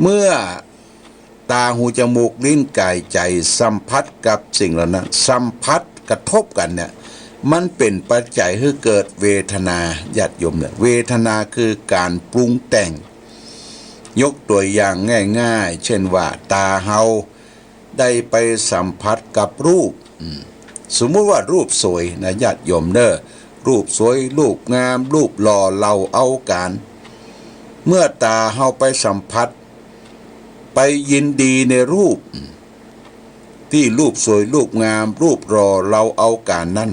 เมื่อตาหูจมูกลิ้นกายใจสัมผัสกับสิ่งเหล่านั้นสัมผัสกระทบกันเนี่ย มันเป็นปัจจัยให้เกิดเวทนาญาติโยมเนี่ยเวทนาคือการปรุงแต่งยกตัวอย่างง่ายๆเช่นว่าตาเฮาได้ไปสัมผัสกับรูปสมมุติว่ารูปสวยนะญาติโยมเด้อรูปสวยรูปงามรูปหล่อเราเอาการเมื่อตาเฮาไปสัมผัสไปยินดีในรูปที่รูปสวยรูปงามรูปรอเราเอาการนั่น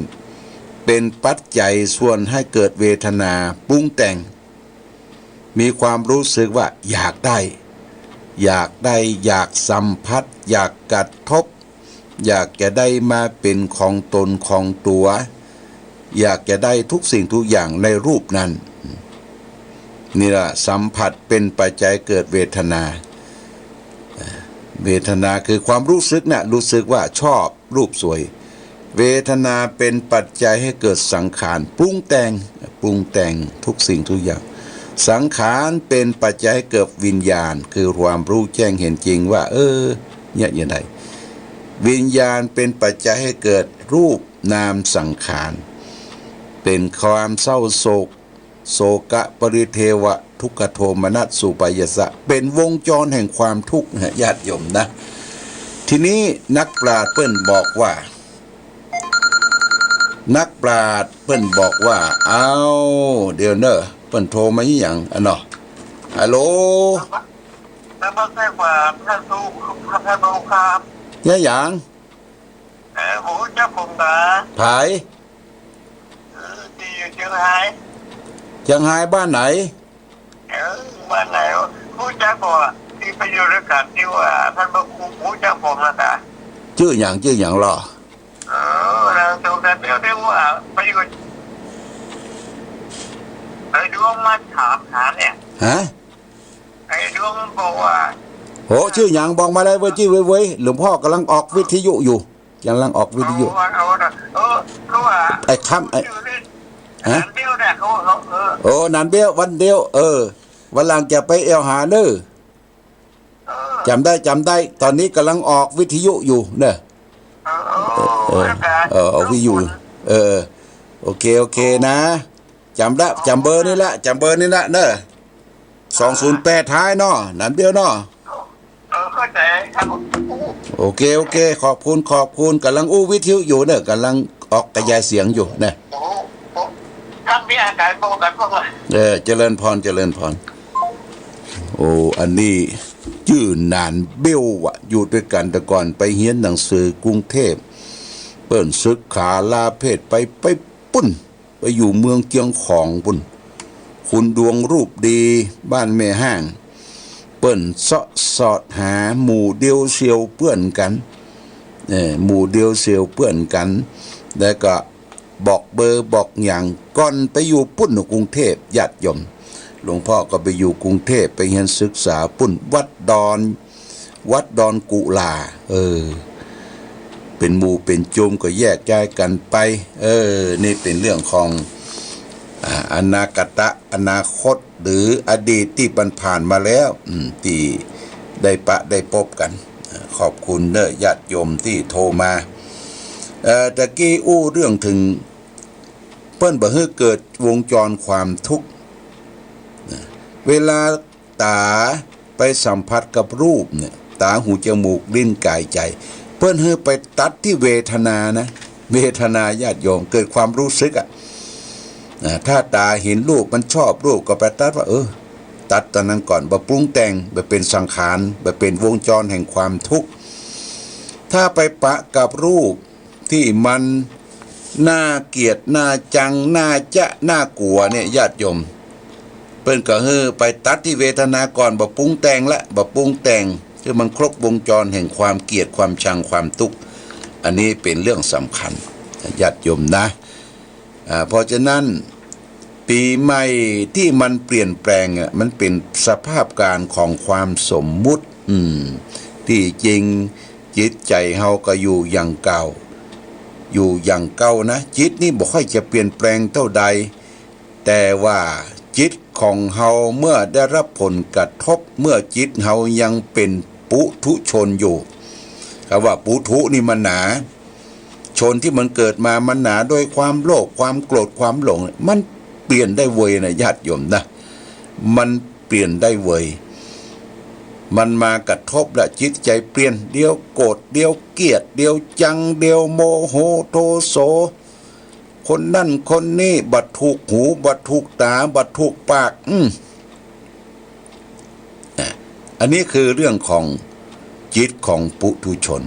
เป็นปัจจัยส่วนให้เกิดเวทนาปรุงแต่งมีความรู้สึกว่าอยากได้อยากสัมผัสอยากกระทบอยากจะได้มาเป็นของตนของตัวอยากจะได้ทุกสิ่งทุกอย่างในรูปนั้นนี่ล่ะสัมผัสเป็นปัจจัยเกิดเวทนาเวทนาคือความรู้สึกนะรู้สึกว่าชอบรูปสวยเวทนาเป็นปัจจัยให้เกิดสังขารปรุงแต่งทุกสิ่งทุกอย่างสังขารเป็นปัจจัยให้เกิดวิญญาณคือความรู้แจ้งเห็นจริงว่าเนี่ยอย่างไรวิญญาณเป็นปัจจัยให้เกิดรูปนามสังขารเป็นความเศร้าโศกโศกะปริเทวะทุกขโทมนัสสุปายสะเป็นวงจรแห่งความทุกข์ญาติโยมนะทีนี้นักปราชญ์เปิ้นบอกว่าเอาเดี๋ยวเนอะเปิ้นโทรมาอีหยังอันเนาะฮัลโหลแล้วไม่ใช่ว่าท่านรู้ครับ เนี่ยหยังหมูเจ้าผมนะ ไผที่อยู่เชียงราย บ้านไหนบ้านไหนผู้เจ้าบอกที่ไปอยู่ด้วยกันที่ว่าท่านบอกผู้เจ้าผมนะจ๊ะชื่อหยังหรอเราตรงนั้นเรียกว่าไปอยู่ไอ้ดวงมาถามหาเนี่ยฮะไอ้ดวงบอกว่าโหชื่อหยังบอกมาเลยเว้ยจี้เว้ยหลวงพ่อกำลังออกวิทยุอยู่กำลังออกวิทยุเขาว่าไอ้คำฮะเดียวเนี่ยเขานันเดียววันเดียววันหลังจะไปเอวหาเด้อจำได้ตอนนี้กำลังออกวิทยุอยู่เนอะวิทยุโอเคนะจำเบอร์นี่ละเนอะ208ท้ายเนาะนันเดียวเนาะเข้าใจครับโอเคขอบคุณกำลังวิทยุอยู่เนอะกำลังออกกระจายเสียงอยู่เนอะท่านมีอาการโบกันพวกเราเจริญพรโอ้อันนี้ชื่อนานเบลวะอยู่ด้วยกันแต่ก่อนไปเรียนหนังสือกรุงเทพเปิ้นศึกขาลาเพศไปปุ้นไปอยู่เมืองเจียงของปุ้นคุณดวงรูปดีบ้านแม่ห้างเปิ้นสอดหาหมู่เดียวเซียวเพื่อนกันหมู่เดียวเซียวเพื่อนกันแล้วก็บอกเบอร์บอกอย่างก่อนไปอยู่ปุ้นกรุงเทพญาติโยมหลวงพ่อก็ไปอยู่กรุงเทพไปเรียนศึกษาปุ้นวัดดอนกุลาเป็นหมู่เป็นโจมก็แยกย้ายกันไปนี่เป็นเรื่องของอนาคตหรืออดีตที่ผ่านมาแล้วที่ได้พบกันขอบคุณเด้อญาติโยมที่โทรมาตะกี้เรื่องถึงเปิ้นบ่ให้เกิดวงจรความทุกข์เวลาตาไปสัมผัสกับรูปเนี่ยตาหูจมูกลิ้นกายใจเปิ้นให้ไปตัดที่เวทนานะเวทนาญาติโยมเกิดความรู้สึกถ้าตาเห็นรูปมันชอบรูปก็ไปตัดว่าตัดตอนนั้นก่อนบ่ปรุงแต่งบ่เป็นสังขารบ่เป็นวงจรแห่งความทุกข์ถ้าไปปะกับรูปที่มันน่าเกลียดน่าจังน่าจะน่ากลัวเนี่ยญาติโยมเปิ้นก็ไปตัดที่เวทนาก่อนบ่ปรุงแต่งคือมันครบวงจรแห่งความเกลียดความชังความทุกข์อันนี้เป็นเรื่องสำคัญญาติโยมนะเพราะฉะนั้นปีใหม่ที่มันเปลี่ยนแปลงมันเป็นสภาพการของความสมมุติที่จริงจิตใจเฮาก็อยู่อย่างเก่านะจิตนี่บ่ค่อยจะเปลี่ยนแปลงเท่าใดแต่ว่าจิตของเฮาเมื่อได้รับผลกระทบเมื่อจิตเฮายังเป็นปุถุชนอยู่คำว่าปุถุนี่มันหนาช ชนที่มันเกิดมามันหนาด้วยความโลภความโกรธความหลงมันเปลี่ยนได้เวยนะญาติโยมนะมันเปลี่ยนได้เวยมันมากระทบและจิตใจเปลี่ยนเดี๋ยวโกรธเดี๋ยวเกลียดเดี๋ยวจังเดี๋ยวโมโหโทโสคนนั่นคนนี้บัดถูกหูบัดถูกตาบัดถูกปากอันนี้คือเรื่องของจิตของปุถุชน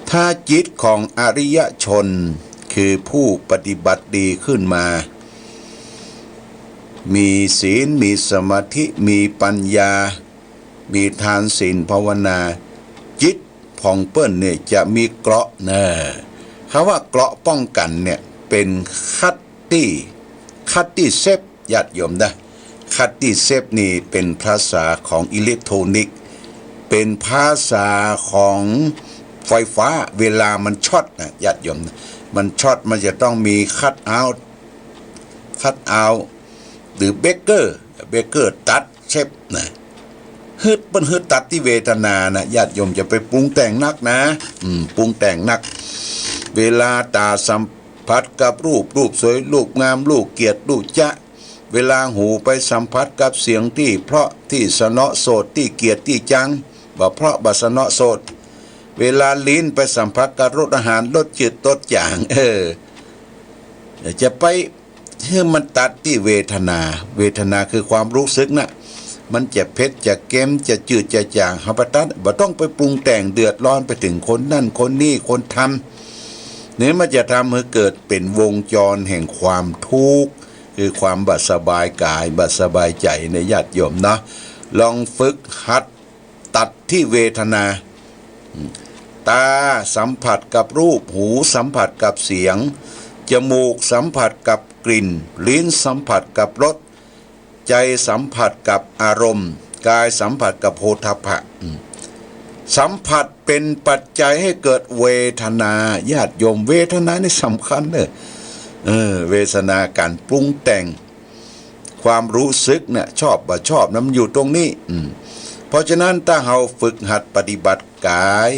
ถ้าจิตของอริยชนคือผู้ปฏิบัติดีขึ้นมามีศีลมีสมาธิมีปัญญามีทานศีลภาวนาจิตของเปิ้นเนี่ยจะมีเกราะนะคำว่าเกราะป้องกันเนี่ยเป็นคัตตี้เซฟญาติโยมนะคัตตี้เซฟนี่เป็นภาษาของอิเล็กทรอนิกส์เป็นภาษาของไฟฟ้าเวลามันช็อตนะญาติโยมมันช็อตมันจะต้องมีคัตเอาท์หรือเบเกอร์ตัดเชฟนะฮึดมันฮึดตัดที่เวทนานะญาติโยมจะไปปรุงแต่งนักนะปรุงแต่งนักเวลาตาสัมผัสกับรูปสวยรูปงามรูปเกียรติรูปจ๊ะเวลาหูไปสัมผัสกับเสียงที่เพราะที่สนอโสดที่เกียรติที่จังบ่เพราะบ่สนอโสดเวลาลิ้นไปสัมผัสกับรสอาหารรสจืดรสจางจะไปให้มันตัดที่เวทนาคือความรู้สึกนะมันจะเผ็ดจะเค็มจะจืดจะจางหับตัดบ่ต้องไปปรุงแต่งเดือดร้อนไปถึงคนนั่นคนนี้คนทำเนี่ยมันจะทำให้เกิดเป็นวงจรแห่งความทุกข์คือความบัดสบายกายบัดสบายใจในญาติโยมนะลองฝึกหัดตัดที่เวทนาตาสัมผัสกับรูปหูสัมผัสกับเสียงจมูกสัมผัสกับกลิ่นลิ้นสัมผัสกับรสใจสัมผัสกับอารมณ์กายสัมผัสกับโผฏฐัพพะสัมผัสเป็นปัจจัยให้เกิดเวทนาญาติโยมเวทนานี่สำคัญเลยเวทนาการปรุงแต่งความรู้สึกเนี่ยชอบบ่ชอบน้ำอยู่ตรงนี้เพราะฉะนั้นถ้าเราฝึกหัดปฏิบัติกาย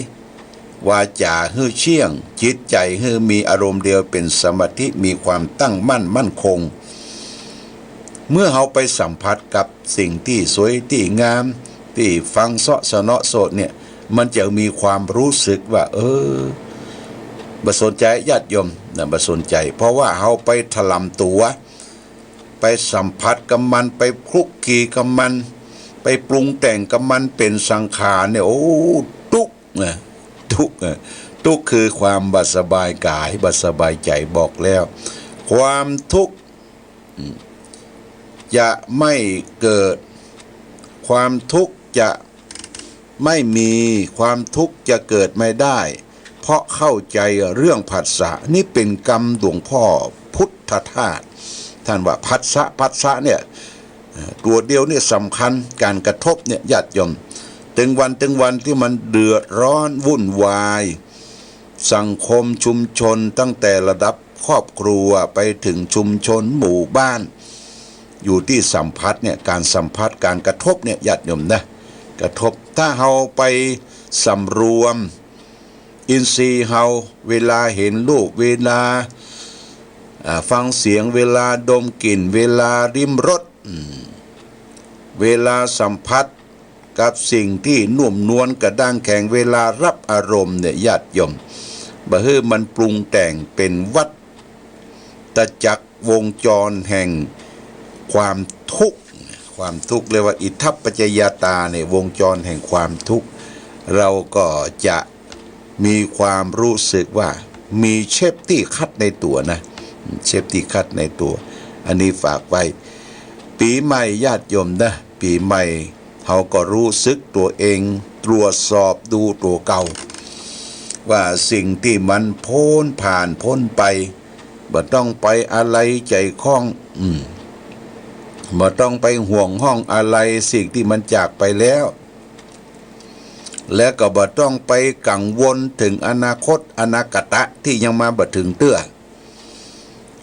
วาจาให้เชี่ยงจิตใจให้มีอารมณ์เดียวเป็นสมาธิมีความตั้งมั่นคงเมื่อเราไปสัมผัสกับสิ่งที่สวยที่งามที่ฟังเสาะสนอโสดเนี่ยมันจะมีความรู้สึกว่าบ่สนใจญาติโยมนะบ่สนใจเพราะว่าเราไปถลำตัวไปสัมผัสกับมันไปคลุกคลีกับมันไปปรุงแต่งกับมันเป็นสังขารเนี่ยทุกข์คือความบัดสบายกายบัดสบายใจบอกแล้วความทุกข์จะไม่เกิดความทุกข์จะไม่มีความทุกข์จะเกิดไม่ได้เพราะเข้าใจเรื่องผัสสะนี่เป็นกรรมหลวงพ่อพุทธทาสท่านว่าผัสสะเนี่ยตัวเดียวเนี่ยสำคัญการกระทบเนี่ยญาติโยมถึงวันที่มันเดือดร้อนวุ่นวายสังคมชุมชนตั้งแต่ระดับครอบครัวไปถึงชุมชนหมู่บ้านอยู่ที่สัมผัสเนี่ยการสัมผัสการกระทบเนี่ยญาติโยมนะกระทบถ้าเฮาไปสำรวมอินทรีย์เฮาเวลาเห็นรูปเวลาฟังเสียงเวลาดมกลิ่นเวลาริมรสเวลาสัมผัสกับสิ่งที่นุ่มนวลกระด้างแข็งเวลารับอารมณ์เนี่ยญาติโยมบ่ให้มันปรุงแต่งเป็นวัฏจักรวงจรแห่งความทุกข์เรียกว่าอิทัปปัจจยตาเนี่ยวงจรแห่งความทุกข์เราก็จะมีความรู้สึกว่ามีเชฟตี้คัดในตัวนะเชฟตี้คัดในตัวอันนี้ฝากไว้ปีใหม่ญาติโยมนะปีใหม่เขาก็รู้สึกตัวเองตรวจสอบดูตัวเก่าว่าสิ่งที่มันพ้นไปบ่ต้องไปอะไรใจคล้องบ่ต้องไปห่วงห้องอะไรสิ่งที่มันจากไปแล้วและก็บ่ต้องไปกังวลถึงอนาคตอนาคตะที่ยังมาบ่ถึงเตื้อ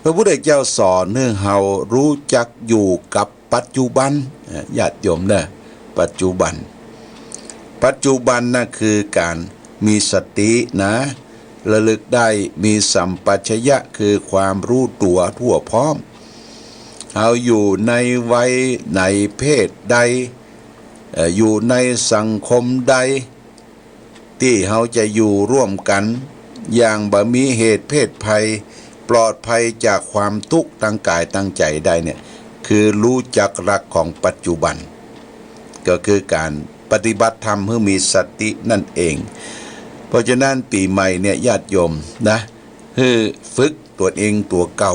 พระพุทธเจ้าสอนให้เฮารู้จักอยู่กับปัจจุบันญาติโยมนะปัจจุบันน่ะคือการมีสตินะ ระลึกได้มีสัมปชัญญะคือความรู้ตัวทั่วพร้อมเอาอยู่ในวัยในเพศใดอยู่ในสังคมใดที่เขาจะอยู่ร่วมกันอย่างบ่มีเหตุเพศภัยปลอดภัยจากความทุกข์ทางกายทางใจได้เนี่ยคือรู้จักรักของปัจจุบันก็คือการปฏิบัติธรรมให้มีสตินั่นเองเพราะฉะนั้นปีใหม่เนี่ยญาติโยมนะให้ฝึกตัวเองตัวเก่า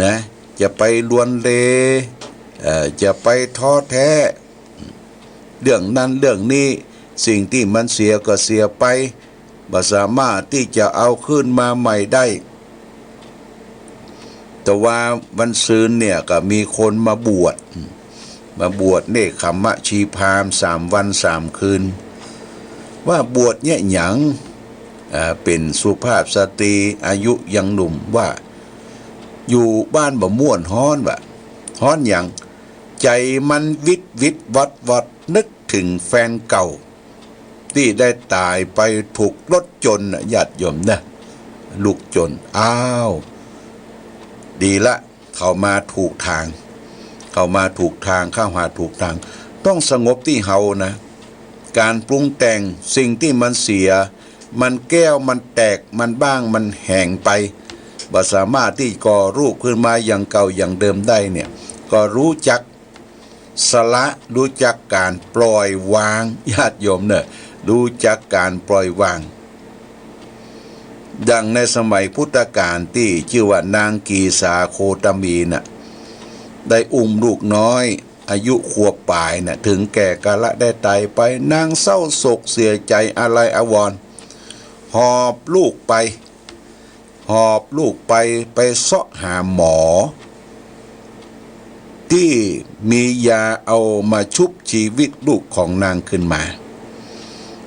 นะจะไปลวนเลจะไปท้อแท้เรื่องนั้นเรื่องนี้สิ่งที่มันเสียก็เสียไปบ่สามารถที่จะเอาขึ้นมาใหม่ได้แต่ว่าวันซืนเนี่ยก็มีคนมาบวชเนกขมะชีพราม3 วัน 3 คืนว่าบวชเนี่ยหยังเป็นสุภาพสตรีอายุยังหนุ่มว่าอยู่บ้านบ่ม่วนฮ้อนว่ะฮ้อนหยังใจมันวิดวัดนึกถึงแฟนเก่าที่ได้ตายไปถูกรถชนญาติโยมนะลูกจนอ้าวดีละเข้ามาถูกทางเข้าหาถูกทางต้องสงบที่เฮานะการปรุงแต่งสิ่งที่มันเสียมันแก้วมันแตกมันบ้างมันแห้งไปบ่สามารถที่ก่อรูปขึ้นมาอย่างเก่าอย่างเดิมได้เนี่ยก็รู้จักสละรู้จักการปล่อยวางญาติโยมเนี่ยรู้จักการปล่อยวางดังในสมัยพุทธกาลที่ชื่อว่านางกีสาโคตมีน่ะได้อุ้มลูกน้อยอายุขวบปลายน่ะถึงแก่กาลได้ตายไปนางเศร้าโศกเสียใจอะไรอาวรณ์หอบลูกไปเสาะหาหมอที่มียาเอามาชุบชีวิตลูกของนางขึ้นมา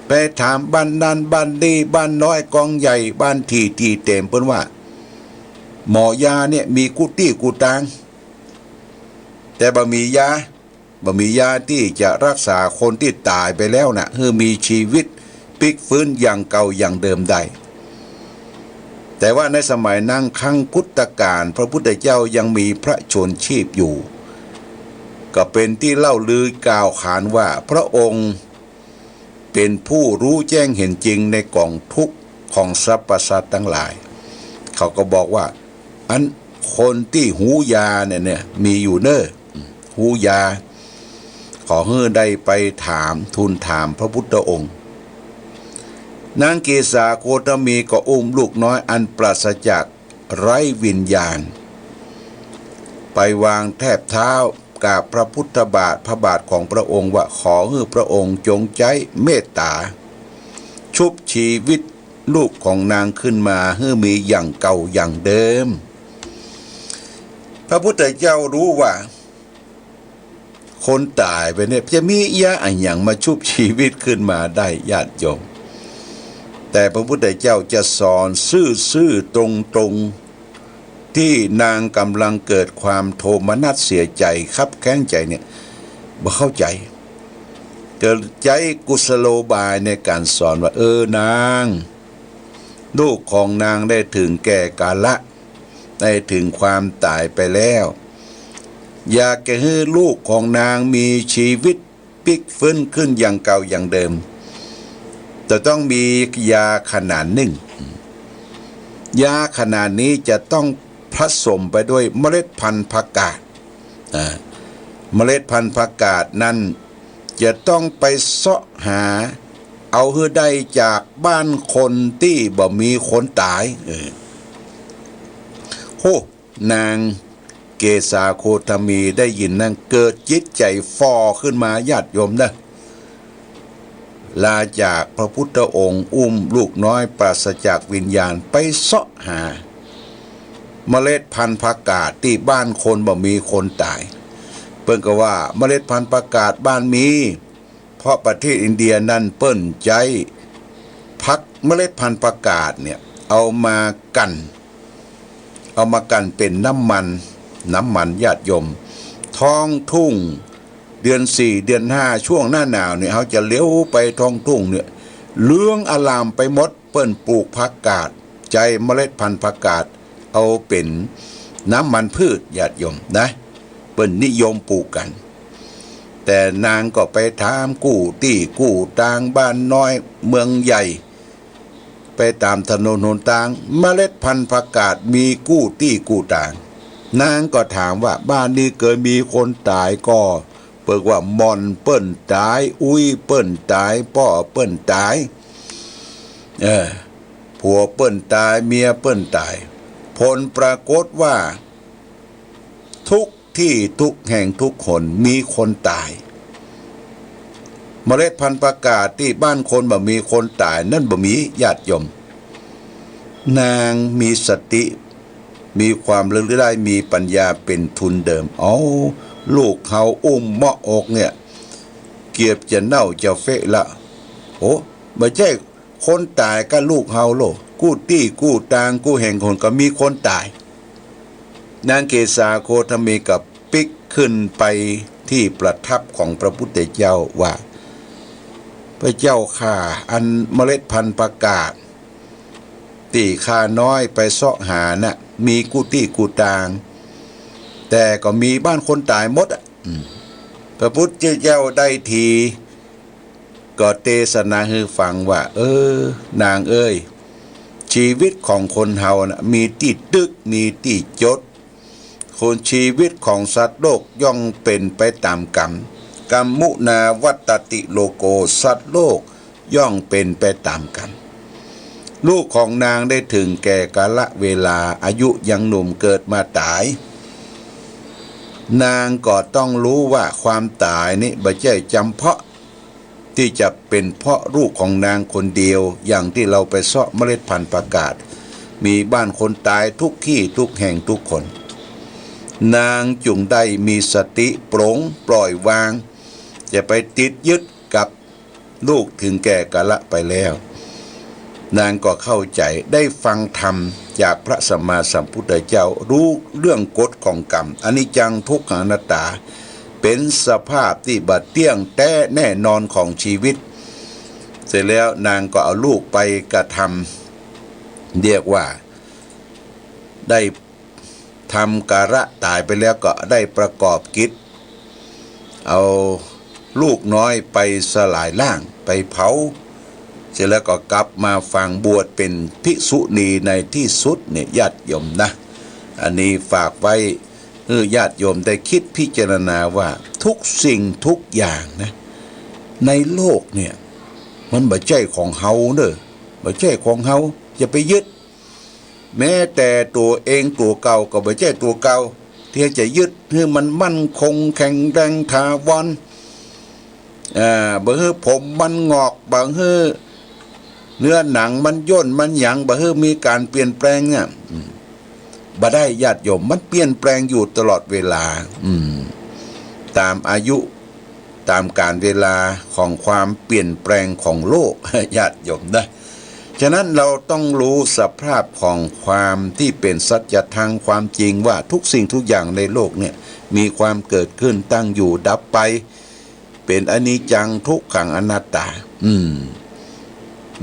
ไปถามบ้านนั้นบ้านนี้บ้านน้อยกองใหญ่บ้านที่เต็มเพิ่นว่าหมอยาเนี่ยมีกุฏิกุฏางแต่บ่มียาที่จะรักษาคนที่ตายไปแล้วน่ะให้มีชีวิตพลิกฟื้นอย่างเก่าอย่างเดิมได้แต่ว่าในสมัยนั้นครั้งพุทธกาลพระพุทธเจ้ายังมีพระชนชีพอยู่ก็เป็นที่เล่าลือกล่าวขานว่าพระองค์เป็นผู้รู้แจ้งเห็นจริงในกองทุกข์ของสรรพสัตว์ทั้งหลายเขาก็บอกว่าอันคนที่หูยาเนี่ยมีอยู่เน้อหูยาขอให้ได้ไปทูลถามพระพุทธองค์นางเกษาโคตมีก็อุ้มลูกน้อยอันปราศจากไร้วิญญาณไปวางแทบเท้ากราบพระพุทธบาทพระบาทของพระองค์ว่าขอให้พระองค์จงใจเมตตาชุบชีวิตลูกของนางขึ้นมาให้มีอย่างเก่าอย่างเดิมพระพุทธเจ้ารู้ว่าคนตายไปเนี่ยจะมียาอย่างมาชุบชีวิตขึ้นมาได้ญาติโยมแต่พระพุทธเจ้าจะสอนซื่อตรงที่นางกำลังเกิดความโทมนัสเสียใจคับแค้นใจเนี่ยบ่เข้าใจเกิดใจกุศโลบายในการสอนว่านางลูกของนางได้ถึงแก่กาละได้ถึงความตายไปแล้วอยากจะให้ลูกของนางมีชีวิตพลิกฟื้นขึ้นอย่างเก่าอย่างเดิมจะต้องมียาขนาดหนึ่งยาขนาดนี้จะต้องผสมไปด้วยเมล็ดพันธุ์ผักกาดเมล็ดพันธุ์ผักกาดนั้นจะต้องไปเสาะหาเอาให้ได้จากบ้านคนที่บ่มีคนตายนางเกษาโคตมีได้ยินนั่นเกิดจิตใจฝ่อขึ้นมาญาติโยมนะลาจากพระพุทธองค์อุ้มลูกน้อยปราศจากวิญญาณไปเสาะหาเมล็ดพันธุ์ผักกาดที่บ้านคนบ่มีคนตายเปิ้นก็ว่าเมล็ดพันธุ์ผักกาดบ้านมีเพราะประเทศอินเดียนั่นเปิ้นใจพักเมล็ดพันธุ์ผักกาดเนี่ยเอามากันเป็นน้ำมันญาติโยมท้องทุ่งเดือน4เดือน5ช่วงหน้าหนาวเนี่ยเขาจะเลี้ยวไปท้องทุ่งเนี่ยเหลืองอลามไปหมด เปิ้นปลูกผักกาดใจเมล็ดพันธุ์ผักกาดเอาเป็นน้ำมันพืชญาติโยมนะเปิ้นนิยมปลูกกันแต่นางก็ไปถามกู้ตี้กู้ตางบ้านน้อยเมืองใหญ่ไปตามถนนหนทางเมล็ดพันธุ์ผักกาดมีกู้ตี้กู้ตางนางก็ถามว่าบ้านนี้เกิดมีคนตายก็เปิกว่ามอนเปิ้นตายอุ้ยเปิ้นตายพ่อเปิ้นตายผัวเปิ้นตายเมียเปิ้นตายผลปรากฏว่าทุกที่ทุกแห่งทุกคนมีคนตายเมล็ดพันธุ์ประกาศที่บ้านคนบ่มีคนตายนั่นบ่มีญาติโยมนางมีสติมีความลึกได้มีปัญญาเป็นทุนเดิมเอาลูกเขาอุ้มเมาะอกเนี่ยเกียบจะเน่าจะเฟะละโอ้ไม่ใช่คนตายก็ลูกเฮาโลกู้ตี้กู้ตางกู้แห่งคนก็มีคนตายนางเกษาโคทมีกับปิกขึ้นไปที่ประทับของพระพุทธเจ้าว่าพระเจ้าข้าอันเมล็ดพันธุ์ประกาศตีข้าน้อยไปเสาะหาน่ะมีกู้ตี้กู้ตางแต่ก็มีบ้านคนตายหมดพระพุทธเจ้าได้ทีก็เทศนาให้ฟังว่านางเอ้ยชีวิตของคนเฮานะมีที่ตึกมีที่จดคนชีวิตของสัตว์โลกย่อมเป็นไปตามกรรมกรรมมุนาวัตติโลโกสัตว์โลกย่อมเป็นไปตามกรรมลูกของนางได้ถึงแก่กาลเวลาอายุยังหนุ่มเกิดมาตายนางก็ต้องรู้ว่าความตายนี้ไม่ใช่จำเพาะที่จะเป็นเพราะลูกของนางคนเดียวอย่างที่เราไปเสาะเมล็ดพันธุ์ประกาศมีบ้านคนตายทุกที่ทุกแห่งทุกคนนางจุงได้มีสติปลงปล่อยวางจะไปติดยึดกับลูกถึงแก่กาลไปแล้วนางก็เข้าใจได้ฟังธรรมจากพระสัมมาสัมพุทธเจ้ารู้เรื่องกฎของกรรมอนิจจังทุกขังอนัตตาเป็นสภาพที่บัดเที่ยงแท้แน่นอนของชีวิตเสร็จแล้วนางก็เอาลูกไปกระทำเรียกว่าได้ทำการะตายไปแล้วก็ได้ประกอบกิจเอาลูกน้อยไปสลายร่างไปเผาเสร็จแล้วก็กลับมาฟังบวชเป็นภิกษุณีในที่สุดเนี่ยญาติโยมนะอันนี้ฝากไว้ญาติโยมได้คิดพิจารณาว่าทุกสิ่งทุกอย่างนะในโลกเนี่ยมันบ่ใช่ของเฮาเด้อบ่ใช่ของเฮาอย่าไปยึดแม้แต่ตัวเองตัวเก่าก็บ่ใช่ตัวเก่าที่จะยึดให้มันมั่นคงแข็งแรงถาวรบ่ให้ผมมันงอกบ่ให้เนื้อหนังมันย่นมันหยังบ่ให้มีการเปลี่ยนแปลงเนี่ยบ่ได้ญาติโยมมันเปลี่ยนแปลงอยู่ตลอดเวลาตามอายุตามการเวลาของความเปลี่ยนแปลงของโลกญาติโยมนะฉะนั้นเราต้องรู้สภาพของความที่เป็นสัจธรรมความจริงว่าทุกสิ่งทุกอย่างในโลกเนี่ยมีความเกิดขึ้นตั้งอยู่ดับไปเป็นอนิจจังทุกขังอนัตตา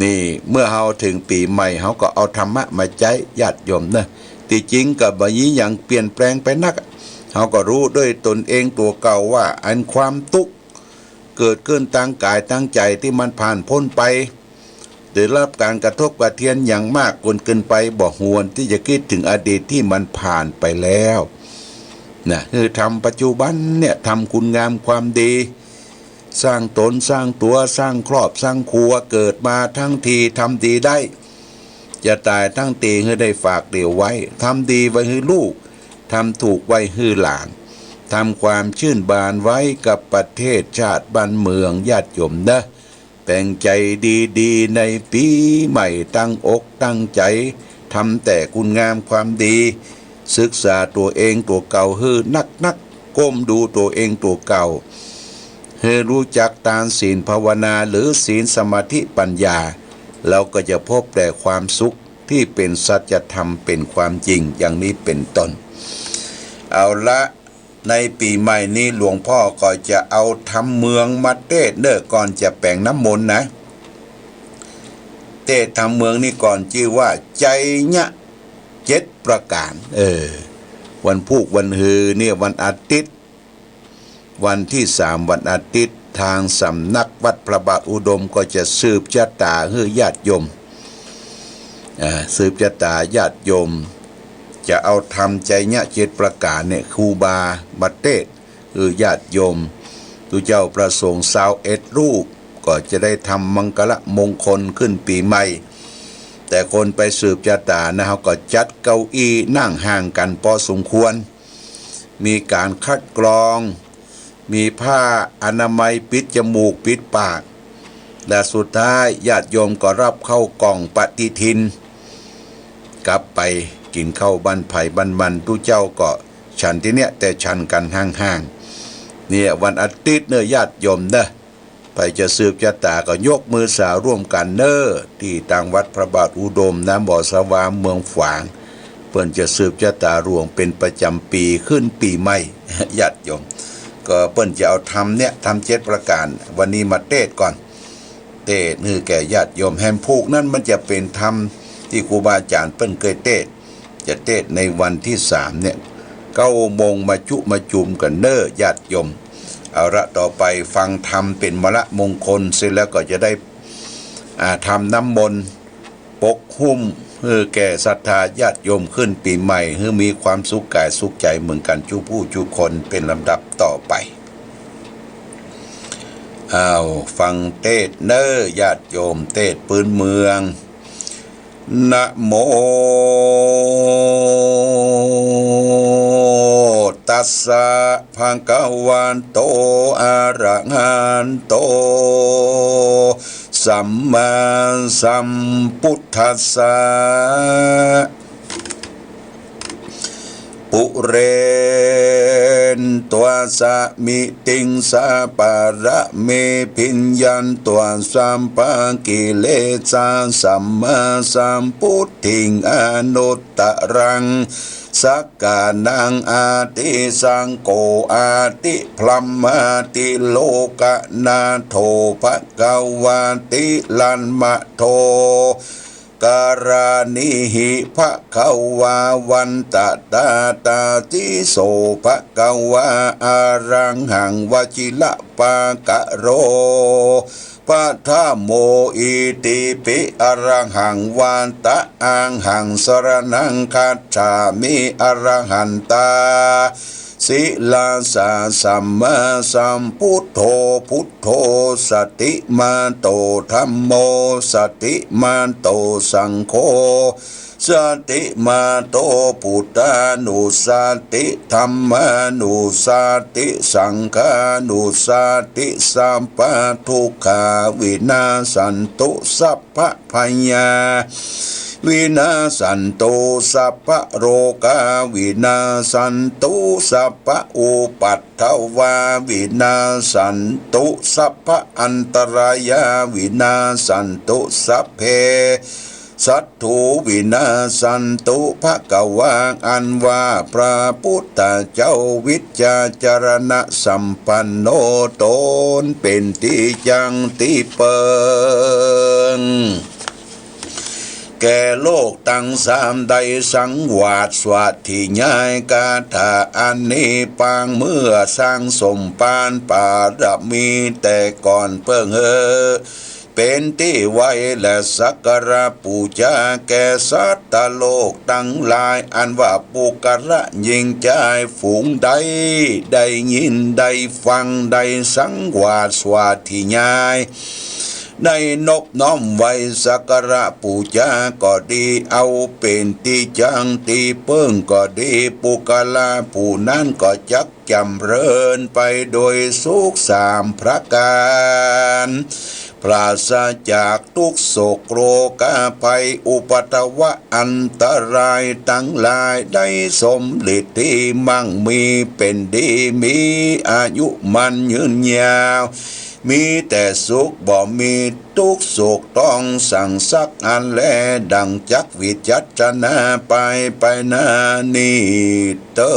นี่เมื่อเฮาถึงปีใหม่เฮาก็เอาธรรมะมาใจญาติโยมนะที่จริงก็บ่มีหยังเปลี่ยนแปลงไปนักเฮาก็รู้ด้วยตนเองตัวเก่าว่าอันความทุกข์เกิดขึ้นตั้งกายตั้งใจที่มันผ่านพ้นไปได้รับการกระทบกระเทือนอย่างมากเกินไปบ่หวนที่จะคิดถึงอดีตที่มันผ่านไปแล้วนะคือทำปัจจุบันเนี่ยทำคุณงามความดีสร้างตนสร้างตัวสร้างครอบสร้างครัวเกิดมาทั้งทีทำดีได้จะตายทั้งตีให้ได้ฝากเดี่ยวไว้ทำดีไว้ให้ลูกทำถูกไว้ให้หลานทำความชื่นบานไว้กับประเทศชาติบ้านเมืองญาติโยมนะแต่งใจดีๆในปีใหม่ตั้งอกตั้งใจทำแต่คุณงามความดีศึกษาตัวเองตัวเก่าให้นักก้มดูตัวเองตัวเก่าให้รู้จักตามศีลภาวนาหรือศีลสมาธิปัญญาเราก็จะพบแต่ความสุขที่เป็นสัจธรรมเป็นความจริงอย่างนี้เป็นต้นเอาละในปีใหม่นี้หลวงพ่อก็จะเอาทำเมืองมาเทศก่อนจะแปลงน้ำมนต์นะเท ต้ทำเมืองนี่ก่อนชื่อว่าใจยะ7ประการวันพุธวันฮือเนี่ยวันอาทิตย์วันที่3วันอาทิตย์ทางสำนักวัดพระบาทอุดมก็จะสืบชะตาให้ญาติโยมสืบชะตาญาติโยมจะเอาทำใจยะ7ประการเนี่ยครูบาบัดเทศญาติโยมตุเจ้าประสงค์21รูปก็จะได้ทำมังกรมงคลขึ้นปีใหม่แต่คนไปสืบชะตานะเขาก็จัดเก้าอี้นั่งห่างกันพอสมควรมีการคัดกรองมีผ้าอนามัยปิดจมูกปิดปากและสุดท้ายญาติโยมก็รับเข้ากล่องปฏิทินกลับไปกินข้าวบ้านไผ่บ้านมันทุเจ้าก็ฉันที่เนี้ยแต่ฉันกันห่างๆเนี่ยวันอาทิตย์เนอะญาติโยมเนอะไปจะสืบชะตาก็ยกมือสาร่วมกันเนอะที่ต่างวัดพระบาทอุดมน้ำบ่อสวาเมืองฝางเพิ่นจะสืบชะตารวงเป็นประจำปีขึ้นปีใหม่ญาติโยมก็เปิ้นจะเอาทำ7ประการวันนี้มาเทศก่อนเทศคือแก่ญาติโยมแฮมผูกนั้นมันจะเป็นธรรมที่ครูบาอาจารย์เปิ้นเคยเทศจะเทศในวันที่3เนี่ย9 โมงมาจุมกันเน้อญาติโยมเอาละต่อไปฟังธรรมเป็นมละมงคลเสร็จแล้วก็จะได้ทำน้ำมนต์ปกหุ้มเพื่อแก่ศรัทธาญาติโยมขึ้นปีใหม่เพื่อมีความสุขกายสุขใจเหมือนกันจูผู้จูคนเป็นลำดับต่อไปฟังเทศเน้อญาติโยมเทศพื้นเมืองนะโมตัสสะภะคะวะโตอะระหะโตสัมมาสัมพุทธัสสะปุเรนตัวสะมิติงสะปะระเมพิญญันตัวสัมปะกิเลสะสัมมาสัมพุทธิงอนุตตรังสักกานังอาติสังโกอาติพลัมมาติโลกนาโทภะคะวะติลันมะโทการานิหิภะคะวาวันตะตาตาติโสภะคะวาอารังหังวชิละปากะโรปะทะโมอิติปิอรังหังวันตะอังหังสรนังคัจฉามิอรังหันตาสิลาสาสัมมาสัมพุทโธพุทโธสติมาโตธัมโมสติมาโตสังโฆสติมาโตพุทธานุสติธัมมานุสติสังฆานุสติสัมปะทุกขาวินาสันตุสัพพะพยาวินาสันตุสัพพะโรกาวินาสันตุสัพพะอุปัฏฐวาวินาสันตุสัพพะอันตรายาวินาสันตุสัพเพสัตถุวินาสันตุภะคะวะอันว่าพระพุทธเจ้าวิจาจารณะสัมปันโนตนเป็นที่จังที่เปิงแก่โลกตั้งสามใดสังวาสสวัสดิ์ญายกาถาอันนี้ปางเมื่อสร้างสมปานปารมีแต่ก่อนเพิ่งเป็นที่ไว้และสักการะปูชาแก่สัตว์โลกทั้งหลายอันว่าปุกระยิ่งใจฝูงใดได้ยินได้ฟังได้สังวาสสวัสดิ์ญายได้นบน้อมไว้สักการะปูชาก็ดีเอาเป็นที่จังที่เพิ่งก็ดีปุกลาผู้นั้นก็จักจำเริญไปโดยสุข3ประการปราศจากทุกโศกโรคภัยอุปัตวะอันตรายทั้งหลายได้สมฤทธิ์ที่มั่งมีเป็นดีมีอายุมันยืนยาวมีแต่สุขบ่มีทุกโศกต้องสั่งสักอันแลดังจักวิจัจนาไปนานีเตอ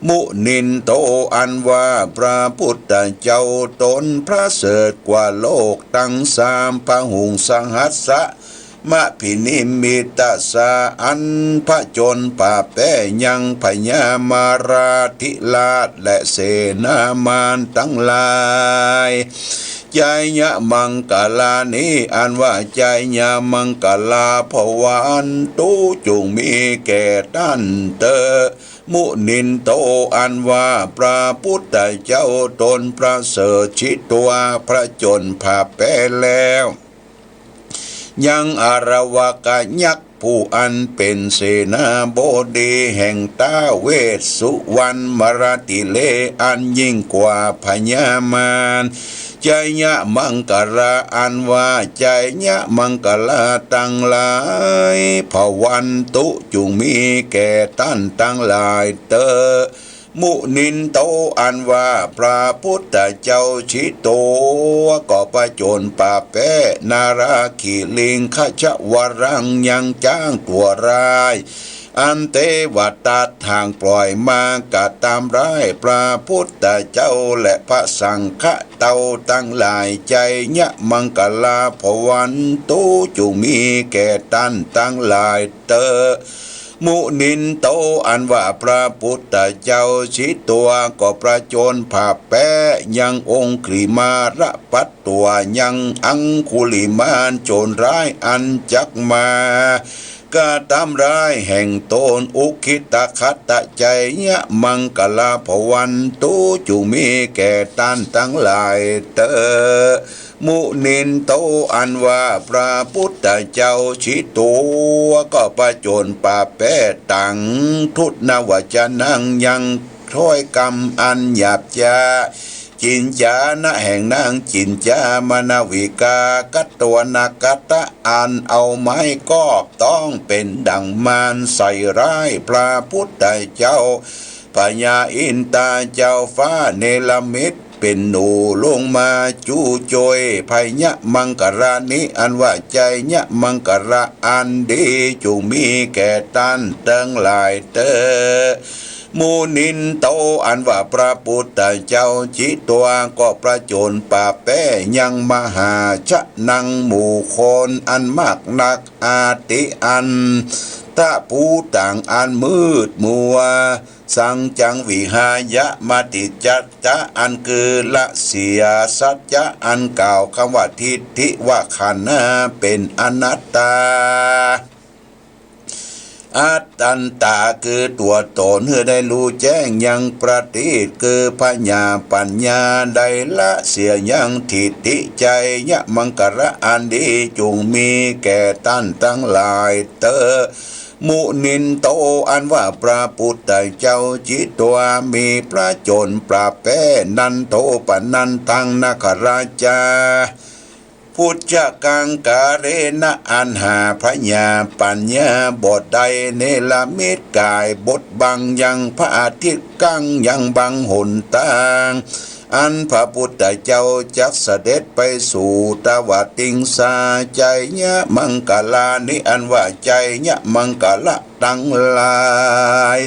มุนินโตอันว่าพระพุทธเจ้าตนพระเสริฐกว่าโลกตั้งสามพหุงสังหัสสะมะพินิมิตาสาอันพระจนป่าแป้ยังพญามาราธิราชและเสนามานทั้งหลายใจยะมังกลานี้อันว่าใจยะมังกลาภวันตุจงมีแก่ท่านเตอมุนินโตอันว่าพระพุทธเจ้าตนพระเสริฐชิตัวพระจนผ่าแป้แล้วยังอารวากะยักษ์ผู้อันเป็นเสนาบดีแห่งท้าวเวสสุวรรณมรติเลอันยิ่งกว่าพญามารใจยะมังกราอันว่าใจยะมังกราตั้งหลายภวันตุจุงมีแก่ท่านตั้งหลายเตอมุนินโตอันว่าพระพุทธเจ้าชิโตก็ประโจนป่าแป้นาราขีลิงขชวรังยังจ้างตัวร้ายอันเทวตัดทางปล่อยมากะตามร้ายพระพุทธเจ้าและพระสังฆเต้าตั้งหลายใจยะมังกลาภวันตุจุมีแก่ท่านตั้งหลายเตอมุนินโตอันว่าพระพุทธเจ้าชิตัวก็ประโจนผ่าแป้ยังองค์กฤมาระปัตตัวยังอังคุลิมานโจรร้ายอันจักมากาตามร้ายแห่งโตนอุคิตคัตตะใจยะมังกลาภวันตุจุมีแก่ท่านทั้งหลายเตอมุนินโตอันว่าพระพุทธเจ้าชิตัวก็ประโจนป่าแป้ตังทุตนวจนังยังถ้อยกรรมอันหยาบจ้าจินจานะแห่งนางจินจามนาวิกากัตตวนากัตตะอันเอาไม้กอบต้องเป็นดังมารใส่ร้ายพระพุทธเจ้าพญาอินตาเจ้าฟ้าเนลมิตเป็นหนูลงมาจูโจยพญะมังกรานิอันว่าใจยะมังกระอันดีจุมีแก่ท่านทั้งหลายเตอมุนินโตอันว่าพระพุทธเจ้าชิตัวก็ประโจนป่าแป้ยังมหาชะนังหมู่คนอันมากนักอาติอันถ้าผู้ต่างอันมืดมัวสังจังวิหายะมาติจัตจะอันคือละเสียสัจจะอันกล่าวคำว่าทิฏฐิว่าขันธ์เป็นอนัตตาอัตตันตาคือตัวตนเพื่อได้รู้แจ้งยังประณีตคือปัญญาปัญญาได้ละเสียยังทิฏฐิใจยะมังกระอันดีจงมีแก่ท่านทั้งหลายเตอมุนินโตอันว่าพระพุทธเจ้าจิตตัวมีพระจนปราแป้นันโตปนันทังนาคราชาพุทธกังการเรนะอันหาพระญาปัญญาบทใดเนลมิตกายบทบังยังพระอาทิตย์กังยังบังหนตางอันพระพุทธเจ้าจักเสด็จไปสู่ตวติงสาใจยะมังกลานิอันว่าใจยะมังกละตั้งหลาย